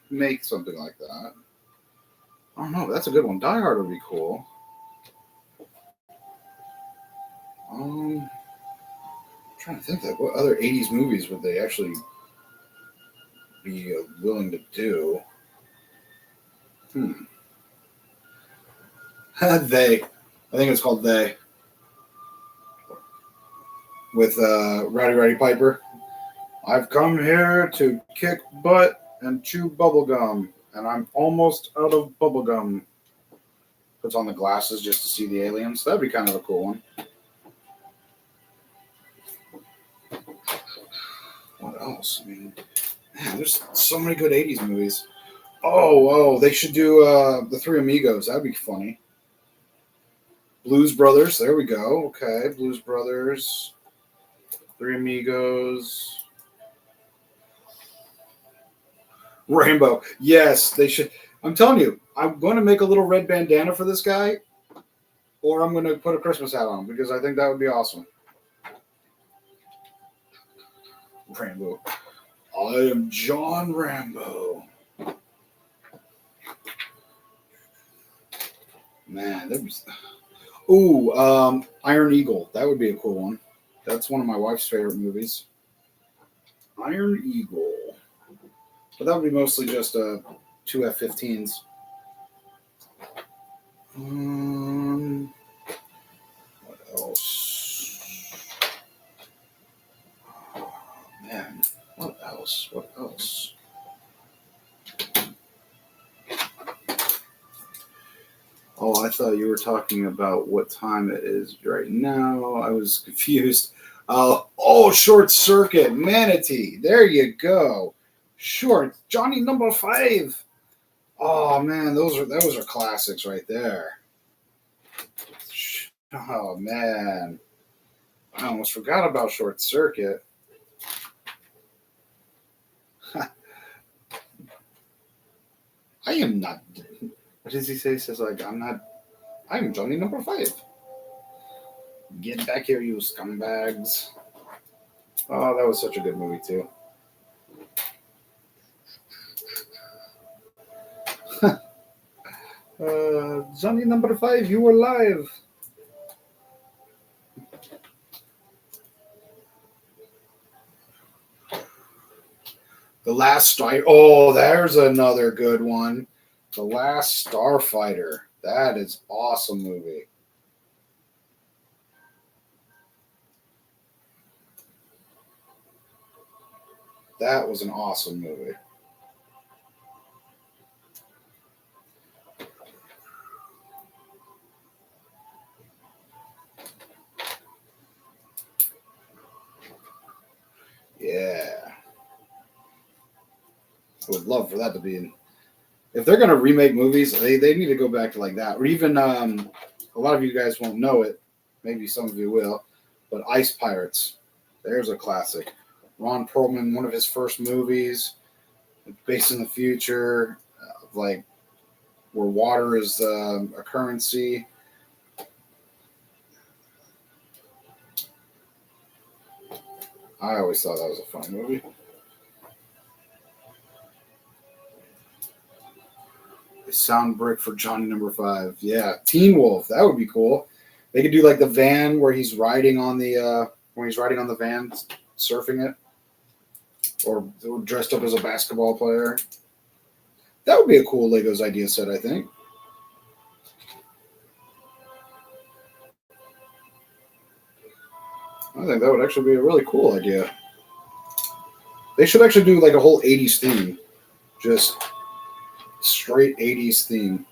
make something like that. I don't know. That's a good one. Die Hard would be cool. I'm trying to think like what other 80s movies would they actually be willing to do. They. I think it's called They. With Rowdy Piper. I've come here to kick butt and chew bubblegum, and I'm almost out of bubblegum. Puts on the glasses just to see the aliens. That'd be kind of a cool one. What else? I mean, man, there's so many good 80s movies. Oh, they should do the Three Amigos. That'd be funny. Blues Brothers. There we go. Okay, Blues Brothers. Three Amigos. Rainbow. Yes, they should. I'm telling you, I'm going to make a little red bandana for this guy, or I'm going to put a Christmas hat on because I think that would be awesome. Rambo. I am John Rambo. Man, that was. Ooh, Iron Eagle. That would be a cool one. That's one of my wife's favorite movies. Iron Eagle. But that would be mostly just two F-15s. What else? Oh, man. What else? What else? Oh, I thought you were talking about what time it is right now. I was confused. Short Circuit, Manatee. There you go. Short, Johnny number 5. Oh man, those are classics right there. Oh man, I almost forgot about Short Circuit. I am not. What does he say? He says like I'm Johnny number 5. Get back here, you scumbags. Oh, that was such a good movie too. Johnny number 5, you were live. The Last Star. Oh, there's another good one. The Last Starfighter. That is awesome movie. That was an awesome movie. Yeah. I would love for that to be in. If they're going to remake movies, they need to go back to like that. Or even, a lot of you guys won't know it. Maybe some of you will. But Ice Pirates. There's a classic. Ron Perlman, one of his first movies. Based in the future. Like, where water is a currency. I always thought that was a fun movie. A sound brick for Johnny number 5. Yeah, Teen Wolf. That would be cool. They could do like the van where he's riding on the van, surfing it, or dressed up as a basketball player. That would be a cool Legos idea set, I think. I think that would actually be a really cool idea. They should actually do like a whole 80s theme. Just straight 80s theme.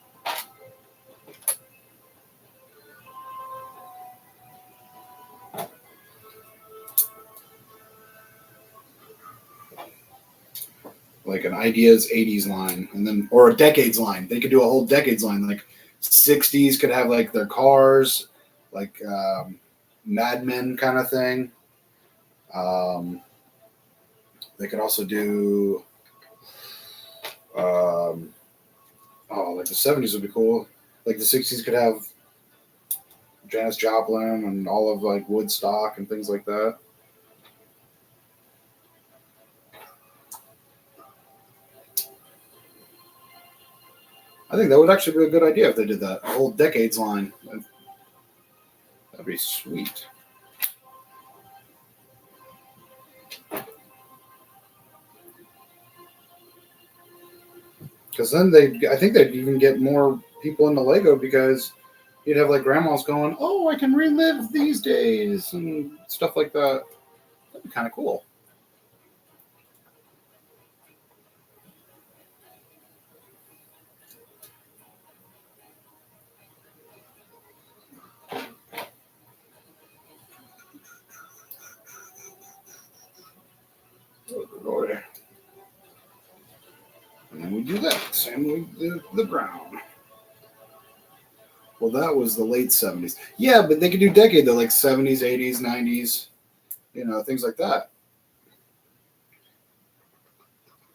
Like an ideas 80s line, and then or a decades line. They could do a whole decades line. Like 60s could have like their cars, like Mad Men kind of thing. They could also do like the 70s would be cool. Like the 60s could have Janis Joplin and all of like Woodstock and things like that. I think that would actually be a good idea if they did that. A whole decades line. That'd be sweet. Because then I think they'd even get more people into Lego because you'd have like grandmas going, "Oh, I can relive these days," and stuff like that. That'd be kind of cool. And then we do that. Same with the brown. Well, that was the late 70s. Yeah, but they could do decade though, like 70s, 80s, 90s, things like that.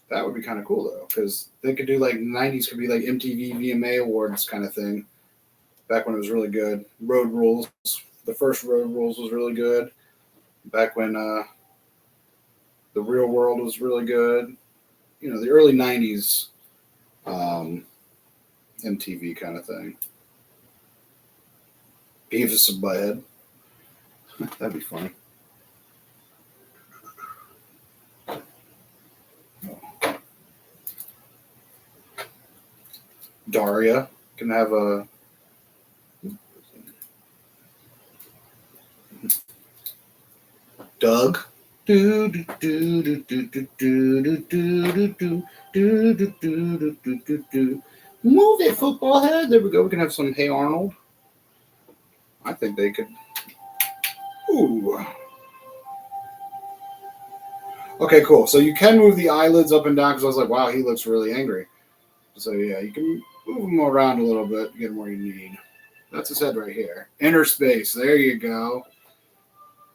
That would be kind of cool though, because they could do like 90s could be like MTV VMA Awards kind of thing. Back when it was really good. Road Rules. The first Road Rules was really good. Back when The Real World was really good. The early 90s MTV kind of thing. Beavis and Butthead. That'd be funny. Daria can have a Doug. Move it, football head. There we go. We can have some Hey Arnold. I think they could. Ooh. Okay, cool. So you can move the eyelids up and down because I was like, wow, he looks really angry. So yeah, you can move them around a little bit, get them where you need. That's his head right here. Inner space. There you go.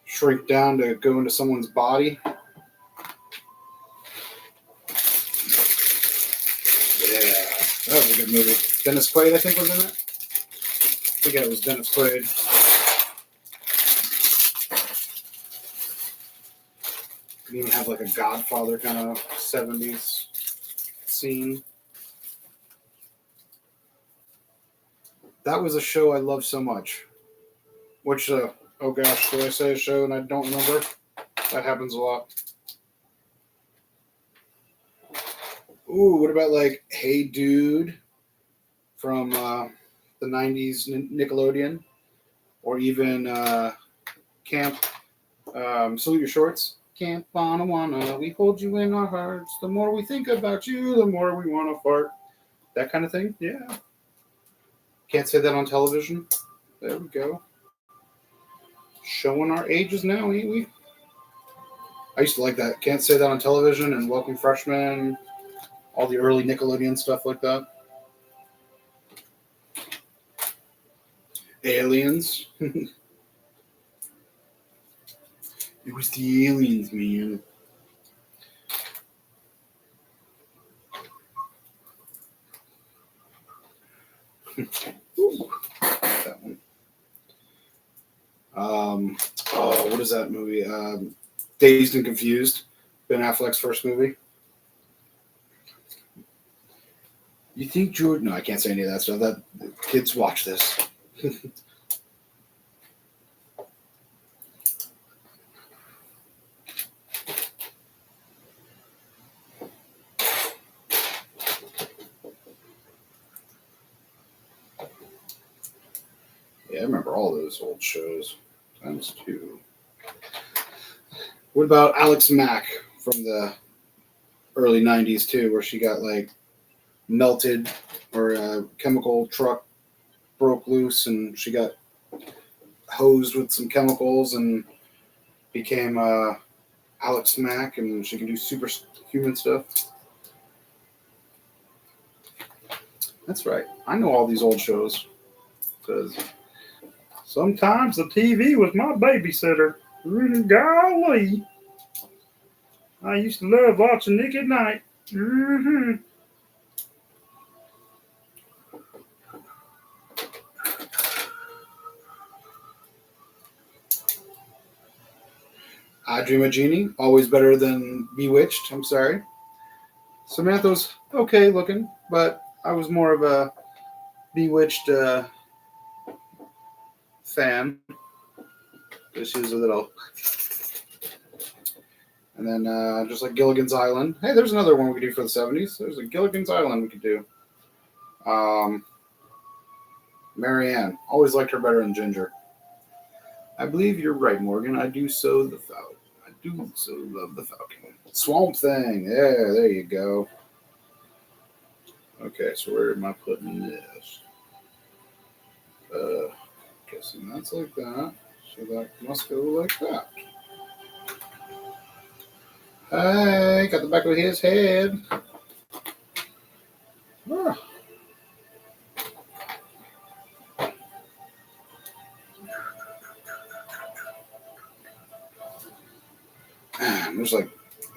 Shrink down to go into someone's body. Yeah, that was a good movie. Dennis Quaid, I think, was in it. I think it was Dennis Quaid. You can even have like a Godfather kind of 70s scene. That was a show I loved so much. Which, oh gosh, did I say a show and I don't remember? That happens a lot. Ooh, what about like Hey Dude from the 90s Nickelodeon? Or even Camp Salute Your Shorts. Camp Bonawana, we hold you in our hearts. The more we think about you, the more we want to fart. That kind of thing? Yeah. Can't say that on television. There we go. Showing our ages now, ain't we? I used to like that. Can't say that on television and Welcome Freshmen, all the early Nickelodeon stuff like that. Aliens. It was the aliens, man. Ooh, that one. What is that movie? Dazed and Confused. Ben Affleck's first movie. You think Jordan? No, I can't say any of that stuff. That kids watch this. Yeah, I remember all those old shows. Times two. What about Alex Mack from the early 90s too, where she got like melted or a chemical truck broke loose and she got hosed with some chemicals and became Alex Mack and she can do superhuman stuff. That's right. I know all these old shows because sometimes the TV was my babysitter. Golly. I used to love watching Nick at Night. Mm-hmm. I Dream a Genie, always better than Bewitched. I'm sorry. Samantha's okay looking, but I was more of a Bewitched fan. She was a little. And then just like Gilligan's Island. Hey, there's another one we could do for the 70s. There's a Gilligan's Island we could do. Marianne. Always liked her better than Ginger. I believe you're right, Morgan. I do so the Falcon. I do so love the Falcon. Swamp Thing. Yeah, there you go. Okay, so where am I putting this? Guessing that's like that. So that must go like that. Hey, got the back of his head. man, there's like,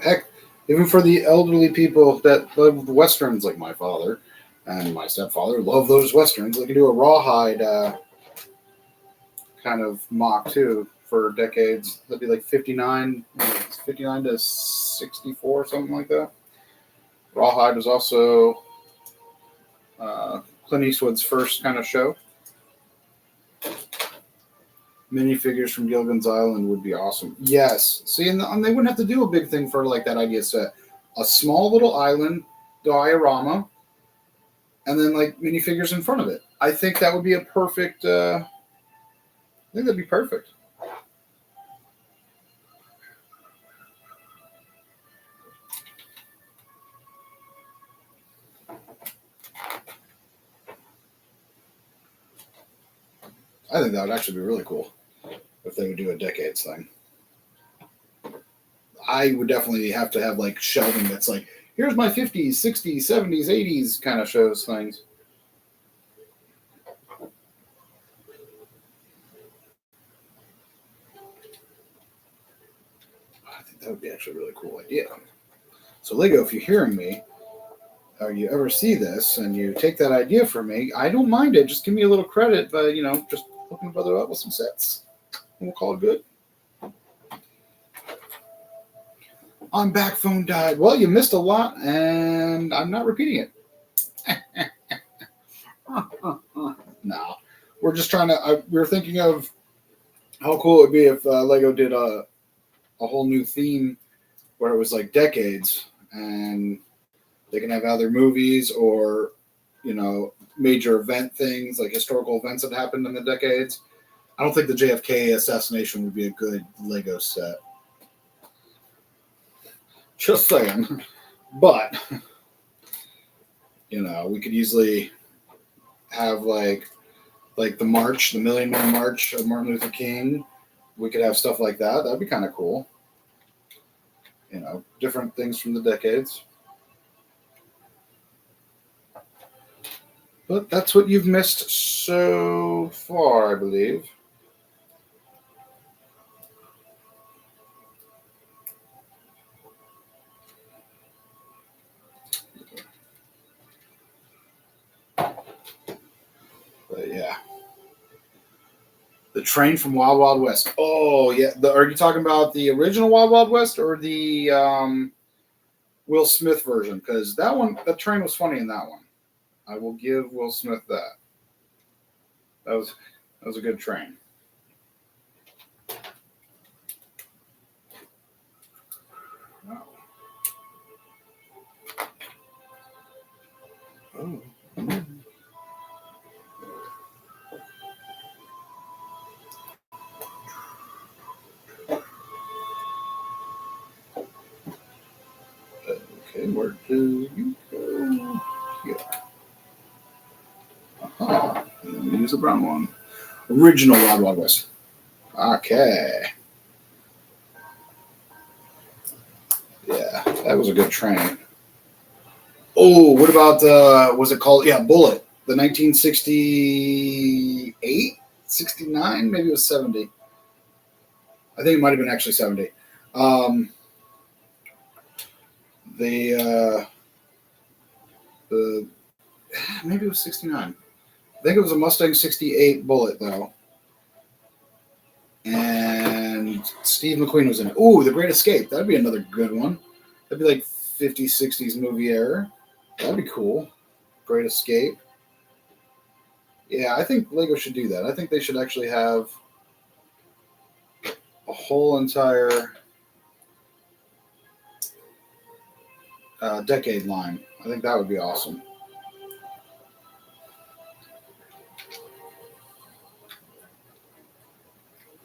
heck, even for the elderly people that love the westerns, like my father and my stepfather love those westerns. They can do a rawhide kind of mock too for decades. That'd be like 59 to 64, something like that. Rawhide was also Clint Eastwood's first kind of show. Minifigures from Gilligan's Island would be awesome. Yes. See, and they wouldn't have to do a big thing for like that idea set. A small little island diorama, and then like minifigures in front of it. I think that would be a perfect. I think that'd be perfect. I think that would actually be really cool if they would do a decades thing. I would definitely have to have like shelving that's like, here's my 50s, 60s, 70s, 80s kind of shows things. I think that would be actually a really cool idea. So Lego, if you're hearing me, or you ever see this and you take that idea from me, I don't mind it. Just give me a little credit, but just hook my brother up with some sets. And we'll call it good. On back, phone died. Well, you missed a lot, and I'm not repeating it. No, we're just trying to. We were thinking of how cool it would be if Lego did a whole new theme where it was like decades, and they can have other movies or major event things like historical events that happened in the decades. I don't think the JFK assassination would be a good Lego set. Just saying. But, we could easily have like the march, the Million Man March of Martin Luther King. We could have stuff like that. That'd be kind of cool. Different things from the decades. But that's what you've missed so far, I believe. But yeah. The train from Wild Wild West. Oh, yeah. Are you talking about the original Wild Wild West or the Will Smith version? Because that train was funny in that one. I will give Will Smith that. That was a good train. Oh. Okay, where do you go? Here. Uh-huh. Let me use the brown one. Original Wild Wild West. Okay. Yeah, that was a good train. Oh, what about was it called? Yeah, Bullet. The 1968, 69, maybe it was 70. I think it might have been actually 70. The maybe it was 69. I think it was a Mustang 68 Bullet though. And Steve McQueen was in it. Ooh, The Great Escape. That'd be another good one. That'd be like 50s, 60s movie era. That'd be cool. Great Escape. Yeah, I think Lego should do that. I think they should actually have a whole entire decade line. I think that would be awesome.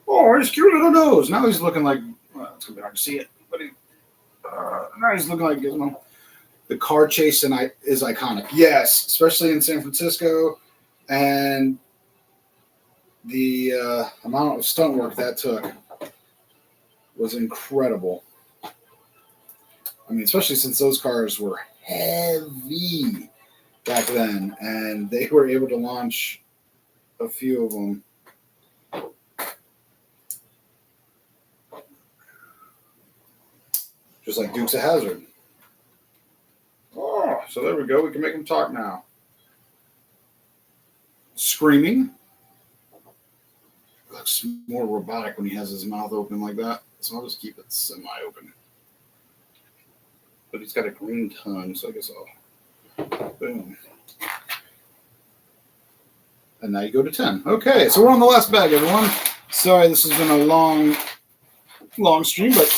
Oh, he's cute little nose. Now he's looking like, well, it's going to be hard to see it, but now he's looking like Gizmo. The car chase is iconic. Yes, especially in San Francisco. And the amount of stunt work that took was incredible. I mean, especially since those cars were heavy back then, and they were able to launch a few of them. Just like Dukes of Hazzard. Oh, so there we go. We can make him talk now. Screaming. Looks more robotic when he has his mouth open like that. So I'll just keep it semi-open. But he's got a green tongue, so I guess I'll... Boom. And now you go to 10. Okay, so we're on the last bag, everyone. Sorry, this has been a long stream, but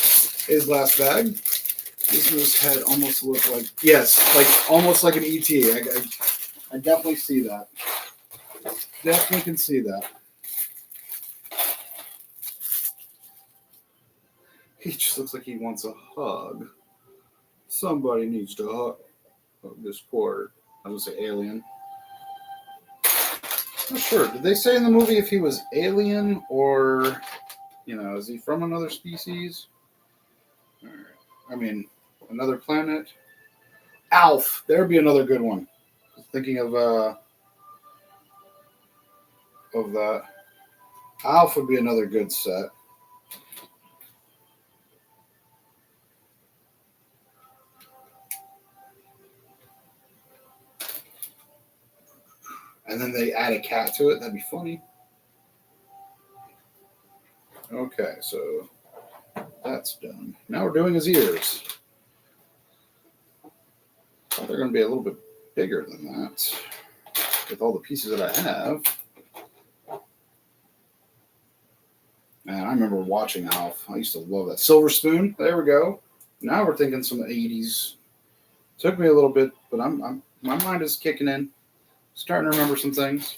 his last bag. Gizmo's head almost looked like... Yes, like almost like an ET. I definitely see that. Definitely can see that. He just looks like he wants a hug. Somebody needs to hug this poor, I was gonna say alien. Not sure. Did they say in the movie if he was alien or, is he from another species? All right. I mean, another planet. Alf. There'd be another good one. Thinking of that. Alf would be another good set. And then they add a cat to it. That'd be funny. Okay, so that's done. Now we're doing his ears. Thought they're going to be a little bit bigger than that with all the pieces that I have. Man, I remember watching Alf. I used to love that. Silver Spoon. There we go. Now we're thinking some 80s. Took me a little bit, but my mind is kicking in. Starting to remember some things.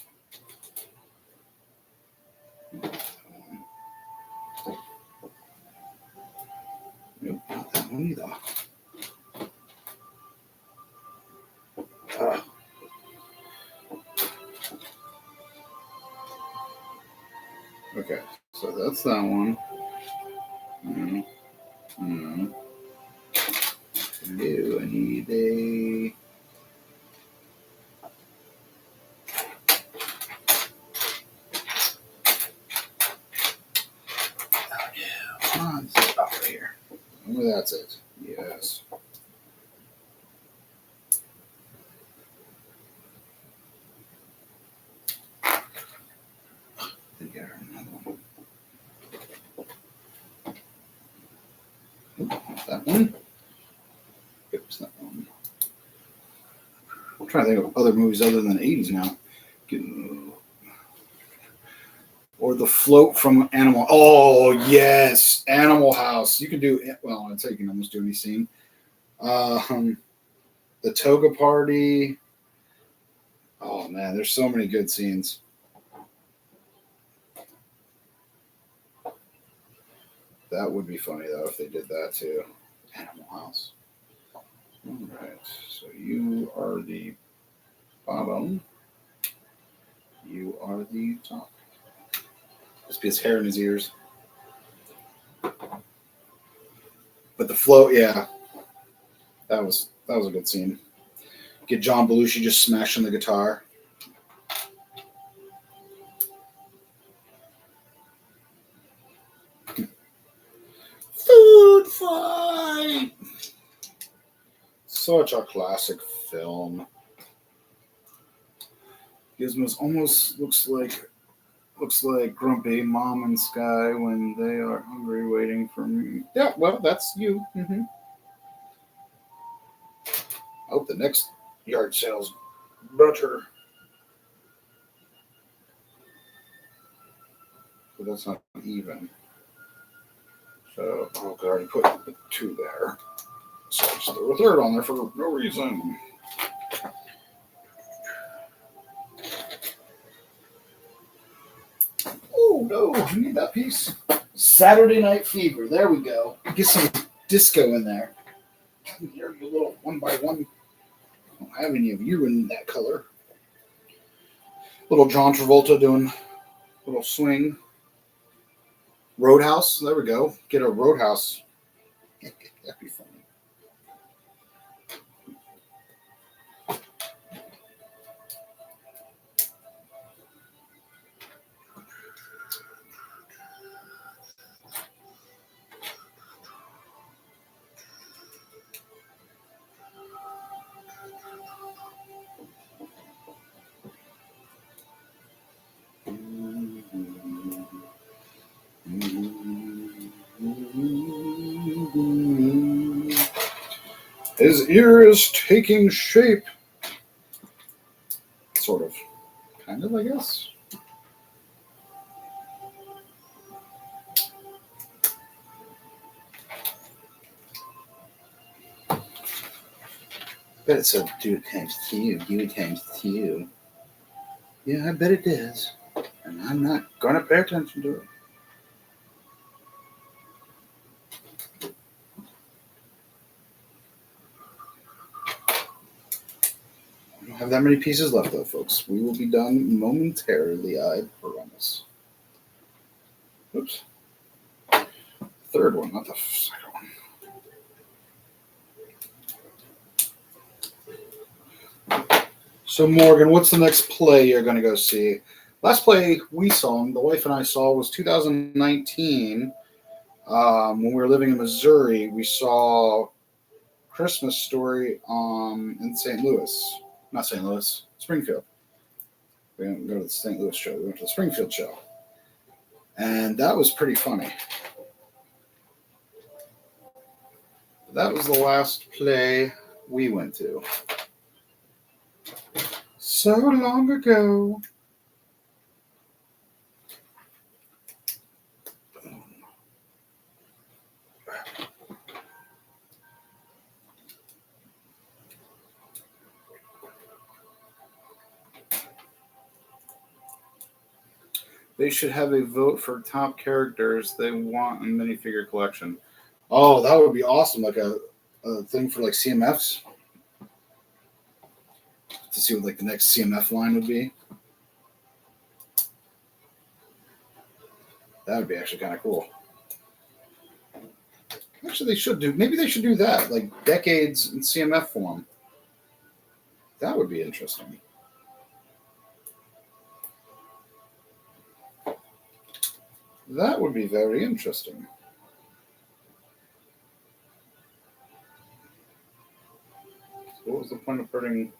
Nope, not that one either. Okay, so that's that one. No, I need a... Come on, it's up here. Oh, that's it. Yes. I think I heard another one. Nope, not that one. Oops, that one. I'm trying to think of other movies other than the 80s now. Or the float from Animal. Oh, yes. Animal House. You could do, well, I'd say you can almost do any scene. The toga party. Oh, man, there's so many good scenes. That would be funny, though, if they did that, too. Animal House. All right. So you are the bottom. You are the top. Just be his hair in his ears. But the float, yeah. That was a good scene. Get John Belushi just smashing the guitar. Food fight! Such a classic film. Gizmo's almost looks like Grumpy, Mom and Sky when they are hungry waiting for me. Yeah, well, that's you. Mm-hmm. I hope the next yard sale's better. But that's not even. So, I already put 2 there. So I just threw a 3rd on there for no reason. Oh, no, you need that piece. Saturday Night Fever. There we go. Get some disco in there. Here, you little 1 by 1. I don't have any of you in that color. Little John Travolta doing a little swing. Roadhouse. There we go. Get a Roadhouse. That'd be funny. His ear is taking shape. Sort of. Kind of, I guess. Bet it said do times 2, do times 2. Yeah, I bet it does. And I'm not going to pay attention to it. We don't have that many pieces left, though, folks. We will be done momentarily, I promise. Oops. Third one, not the second one. So, Morgan, what's the next play you're going to go see? Last play we saw, the wife and I saw, was 2019. When we were living in Missouri, we saw Christmas Story in St. Louis. Not St. Louis, Springfield. We didn't go to the St. Louis show. We went to the Springfield show. And that was pretty funny. That was the last play we went to. So long ago. They should have a vote for top characters they want in minifigure collection. Oh, that would be awesome. Like a thing for like CMFs. To see what like the next CMF line would be. That would be actually kind of cool. Actually, maybe they should do that. Like decades in CMF form. That would be interesting. That would be very interesting. So what was the point of putting...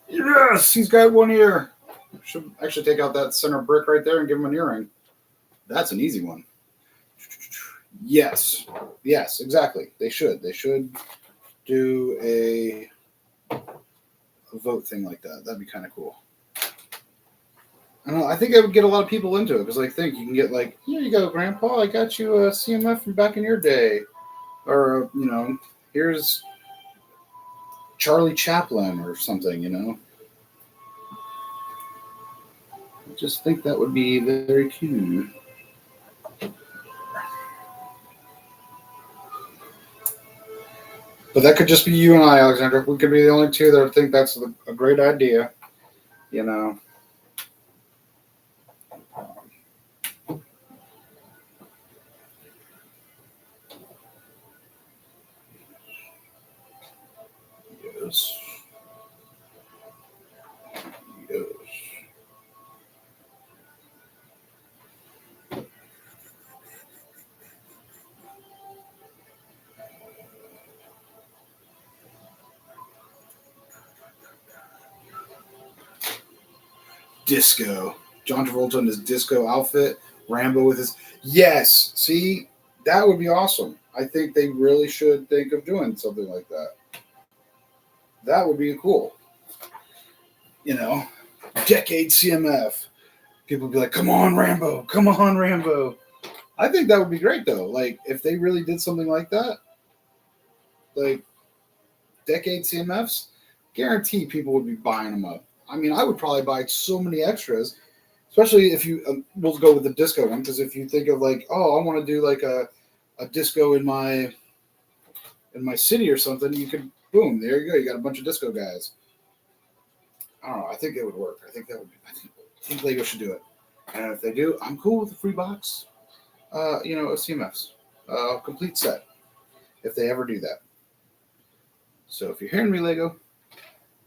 Yes, he's got one ear. Should actually take out that center brick right there and give him an earring. That's an easy one. Yes, exactly. They should do a vote thing like that. That'd be kind of cool. I don't know. I think I would get a lot of people into it because I think you can get like, here you go, Grandpa. I got you a CMF from back in your day, or here's Charlie Chaplin or something. I just think that would be very cool. But that could just be you and I, Alexandra. We could be the only two that think that's a great idea. Yes. Yes. Disco. John Travolta in his disco outfit. Rambo with his... Yes. See, that would be awesome. I think they really should think of doing something like that. That would be cool. Decade CMF. People would be like, come on, Rambo. Come on, Rambo. I think that would be great, though. Like, if they really did something like that, like, decade CMFs, guarantee people would be buying them up. I mean, I would probably buy so many extras, especially if you, we'll go with the disco one, because if you think of like, oh, I want to do like a disco in my city or something, you could, boom, there you go. You got a bunch of disco guys. I don't know. I think it would work. I think think Lego should do it. And if they do, I'm cool with a free box, of CMFs, complete set, if they ever do that. So if you're hearing me, Lego,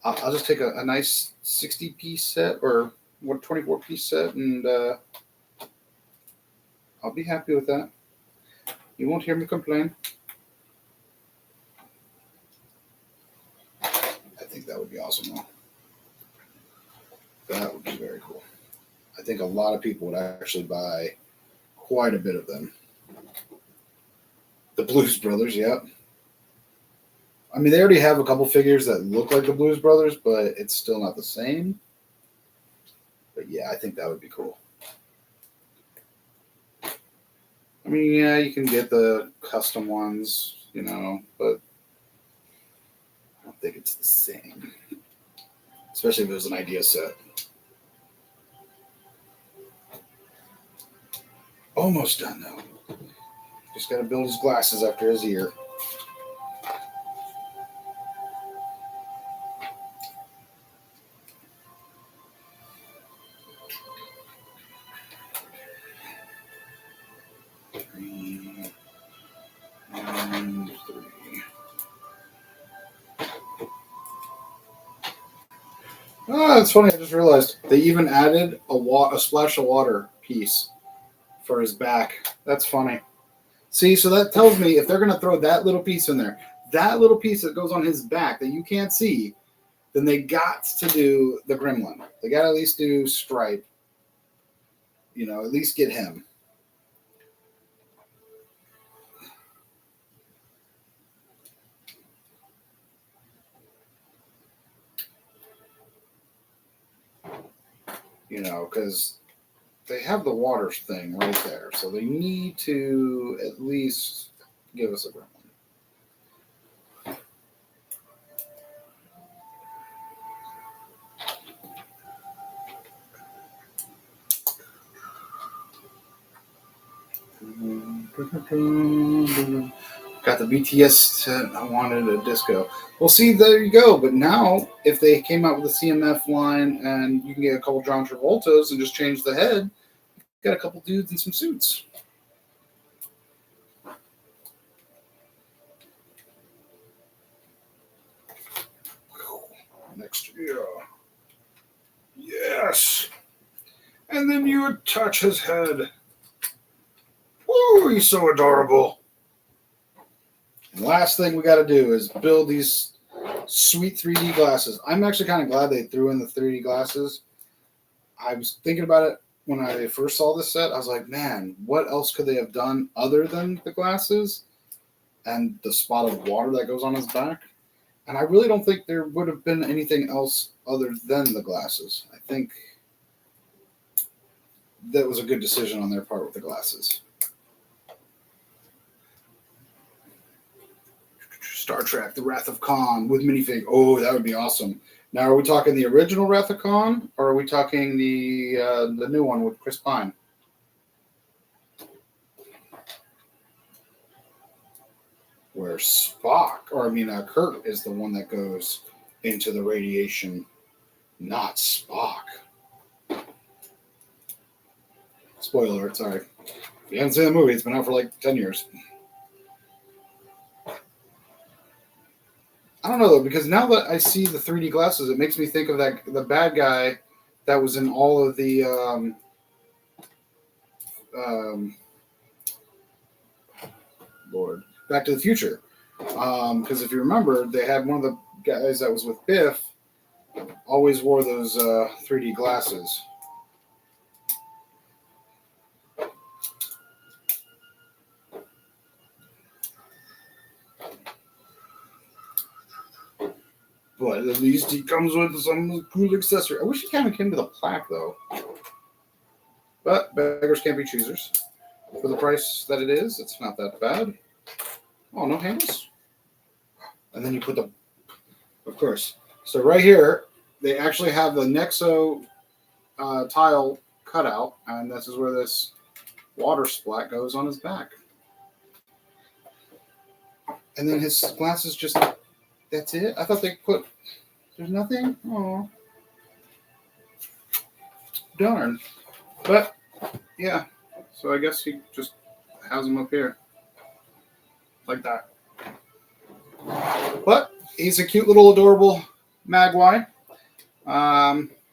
I'll just take a nice 60-piece set or 24-piece set, and I'll be happy with that. You won't hear me complain. I think that would be awesome, though. That would be very cool. I think a lot of people would actually buy quite a bit of them. The Blues Brothers, yep. I mean, they already have a couple figures that look like the Blues Brothers, but it's still not the same. But yeah, I think that would be cool. I mean, yeah, you can get the custom ones, you know, but I don't think it's the same. Especially if it was an idea set. Almost done, though. Just got to build his glasses after his ear. Oh, it's funny. I just realized they even added a splash of water piece for his back. That's funny. See, so that tells me if they're going to throw that little piece in there, that little piece that goes on his back that you can't see, then they got to do the Gremlin. They got to at least do Stripe. You know, at least get him. You know, because they have the water thing right there. So they need to at least give us a Gremlin. Got the BTS tent. I wanted a disco. Well, see, there you go. But now, if they came out with a CMF line and you can get a couple John Travoltas and just change the head, got a couple dudes in some suits. Next year. Yes. And then you would touch his head. Woo, he's so adorable. And last thing we got to do is build these sweet 3D glasses. I'm actually kind of glad they threw in the 3D glasses. I was thinking about it when I first saw this set. I was like, man, what else could they have done other than the glasses and the spot of water that goes on his back? And I really don't think there would have been anything else other than the glasses. I think that was a good decision on their part with the glasses. Star Trek, The Wrath of Khan with minifig. Oh, that would be awesome. Now, are we talking the original Wrath of Khan, or are we talking the new one with Chris Pine? Where Kirk is the one that goes into the radiation, not Spock. Spoiler alert, sorry. If you haven't seen the movie, it's been out for like 10 years. I don't know, though, because now that I see the 3D glasses, it makes me think of the bad guy that was in all of the Back to the Future. Because if you remember, they had one of the guys that was with Biff always wore those 3D glasses. But at least he comes with some cool accessory. I wish he kind of came with a plaque, though. But beggars can't be choosers. For the price that it is, it's not that bad. Oh, no handles? And then you put of course. So right here, they actually have the Nexo tile cutout, and this is where this water splat goes on his back. And then his glasses just, that's it? I thought they put, there's nothing? Oh. Darn. But, yeah. So I guess he just has them up here. Like that. But he's a cute little adorable Magwai.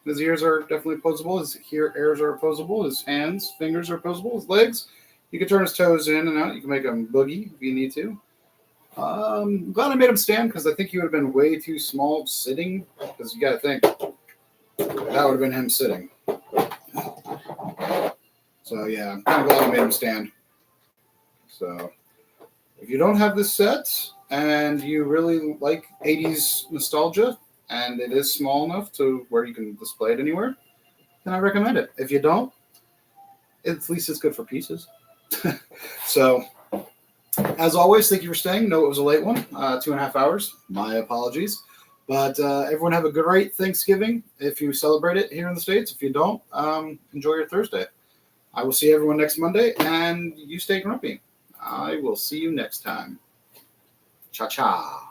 His ears are definitely opposable. His ears are opposable. His hands, fingers are opposable. His legs, you can turn his toes in and out. You can make him boogie if you need to. I'm glad I made him stand because I think he would have been way too small sitting. Because you got to think that would have been him sitting. So yeah, I'm kind of glad I made him stand. So if you don't have this set, and you really like 80s nostalgia, and it is small enough to where you can display it anywhere, then I recommend it. If you don't, at least it's good for pieces. So, as always, thank you for staying. No, it was a late one, 2.5 hours. My apologies. But everyone have a great Thanksgiving if you celebrate it here in the States. If you don't, enjoy your Thursday. I will see everyone next Monday, and you stay grumpy. I will see you next time. Cha-cha.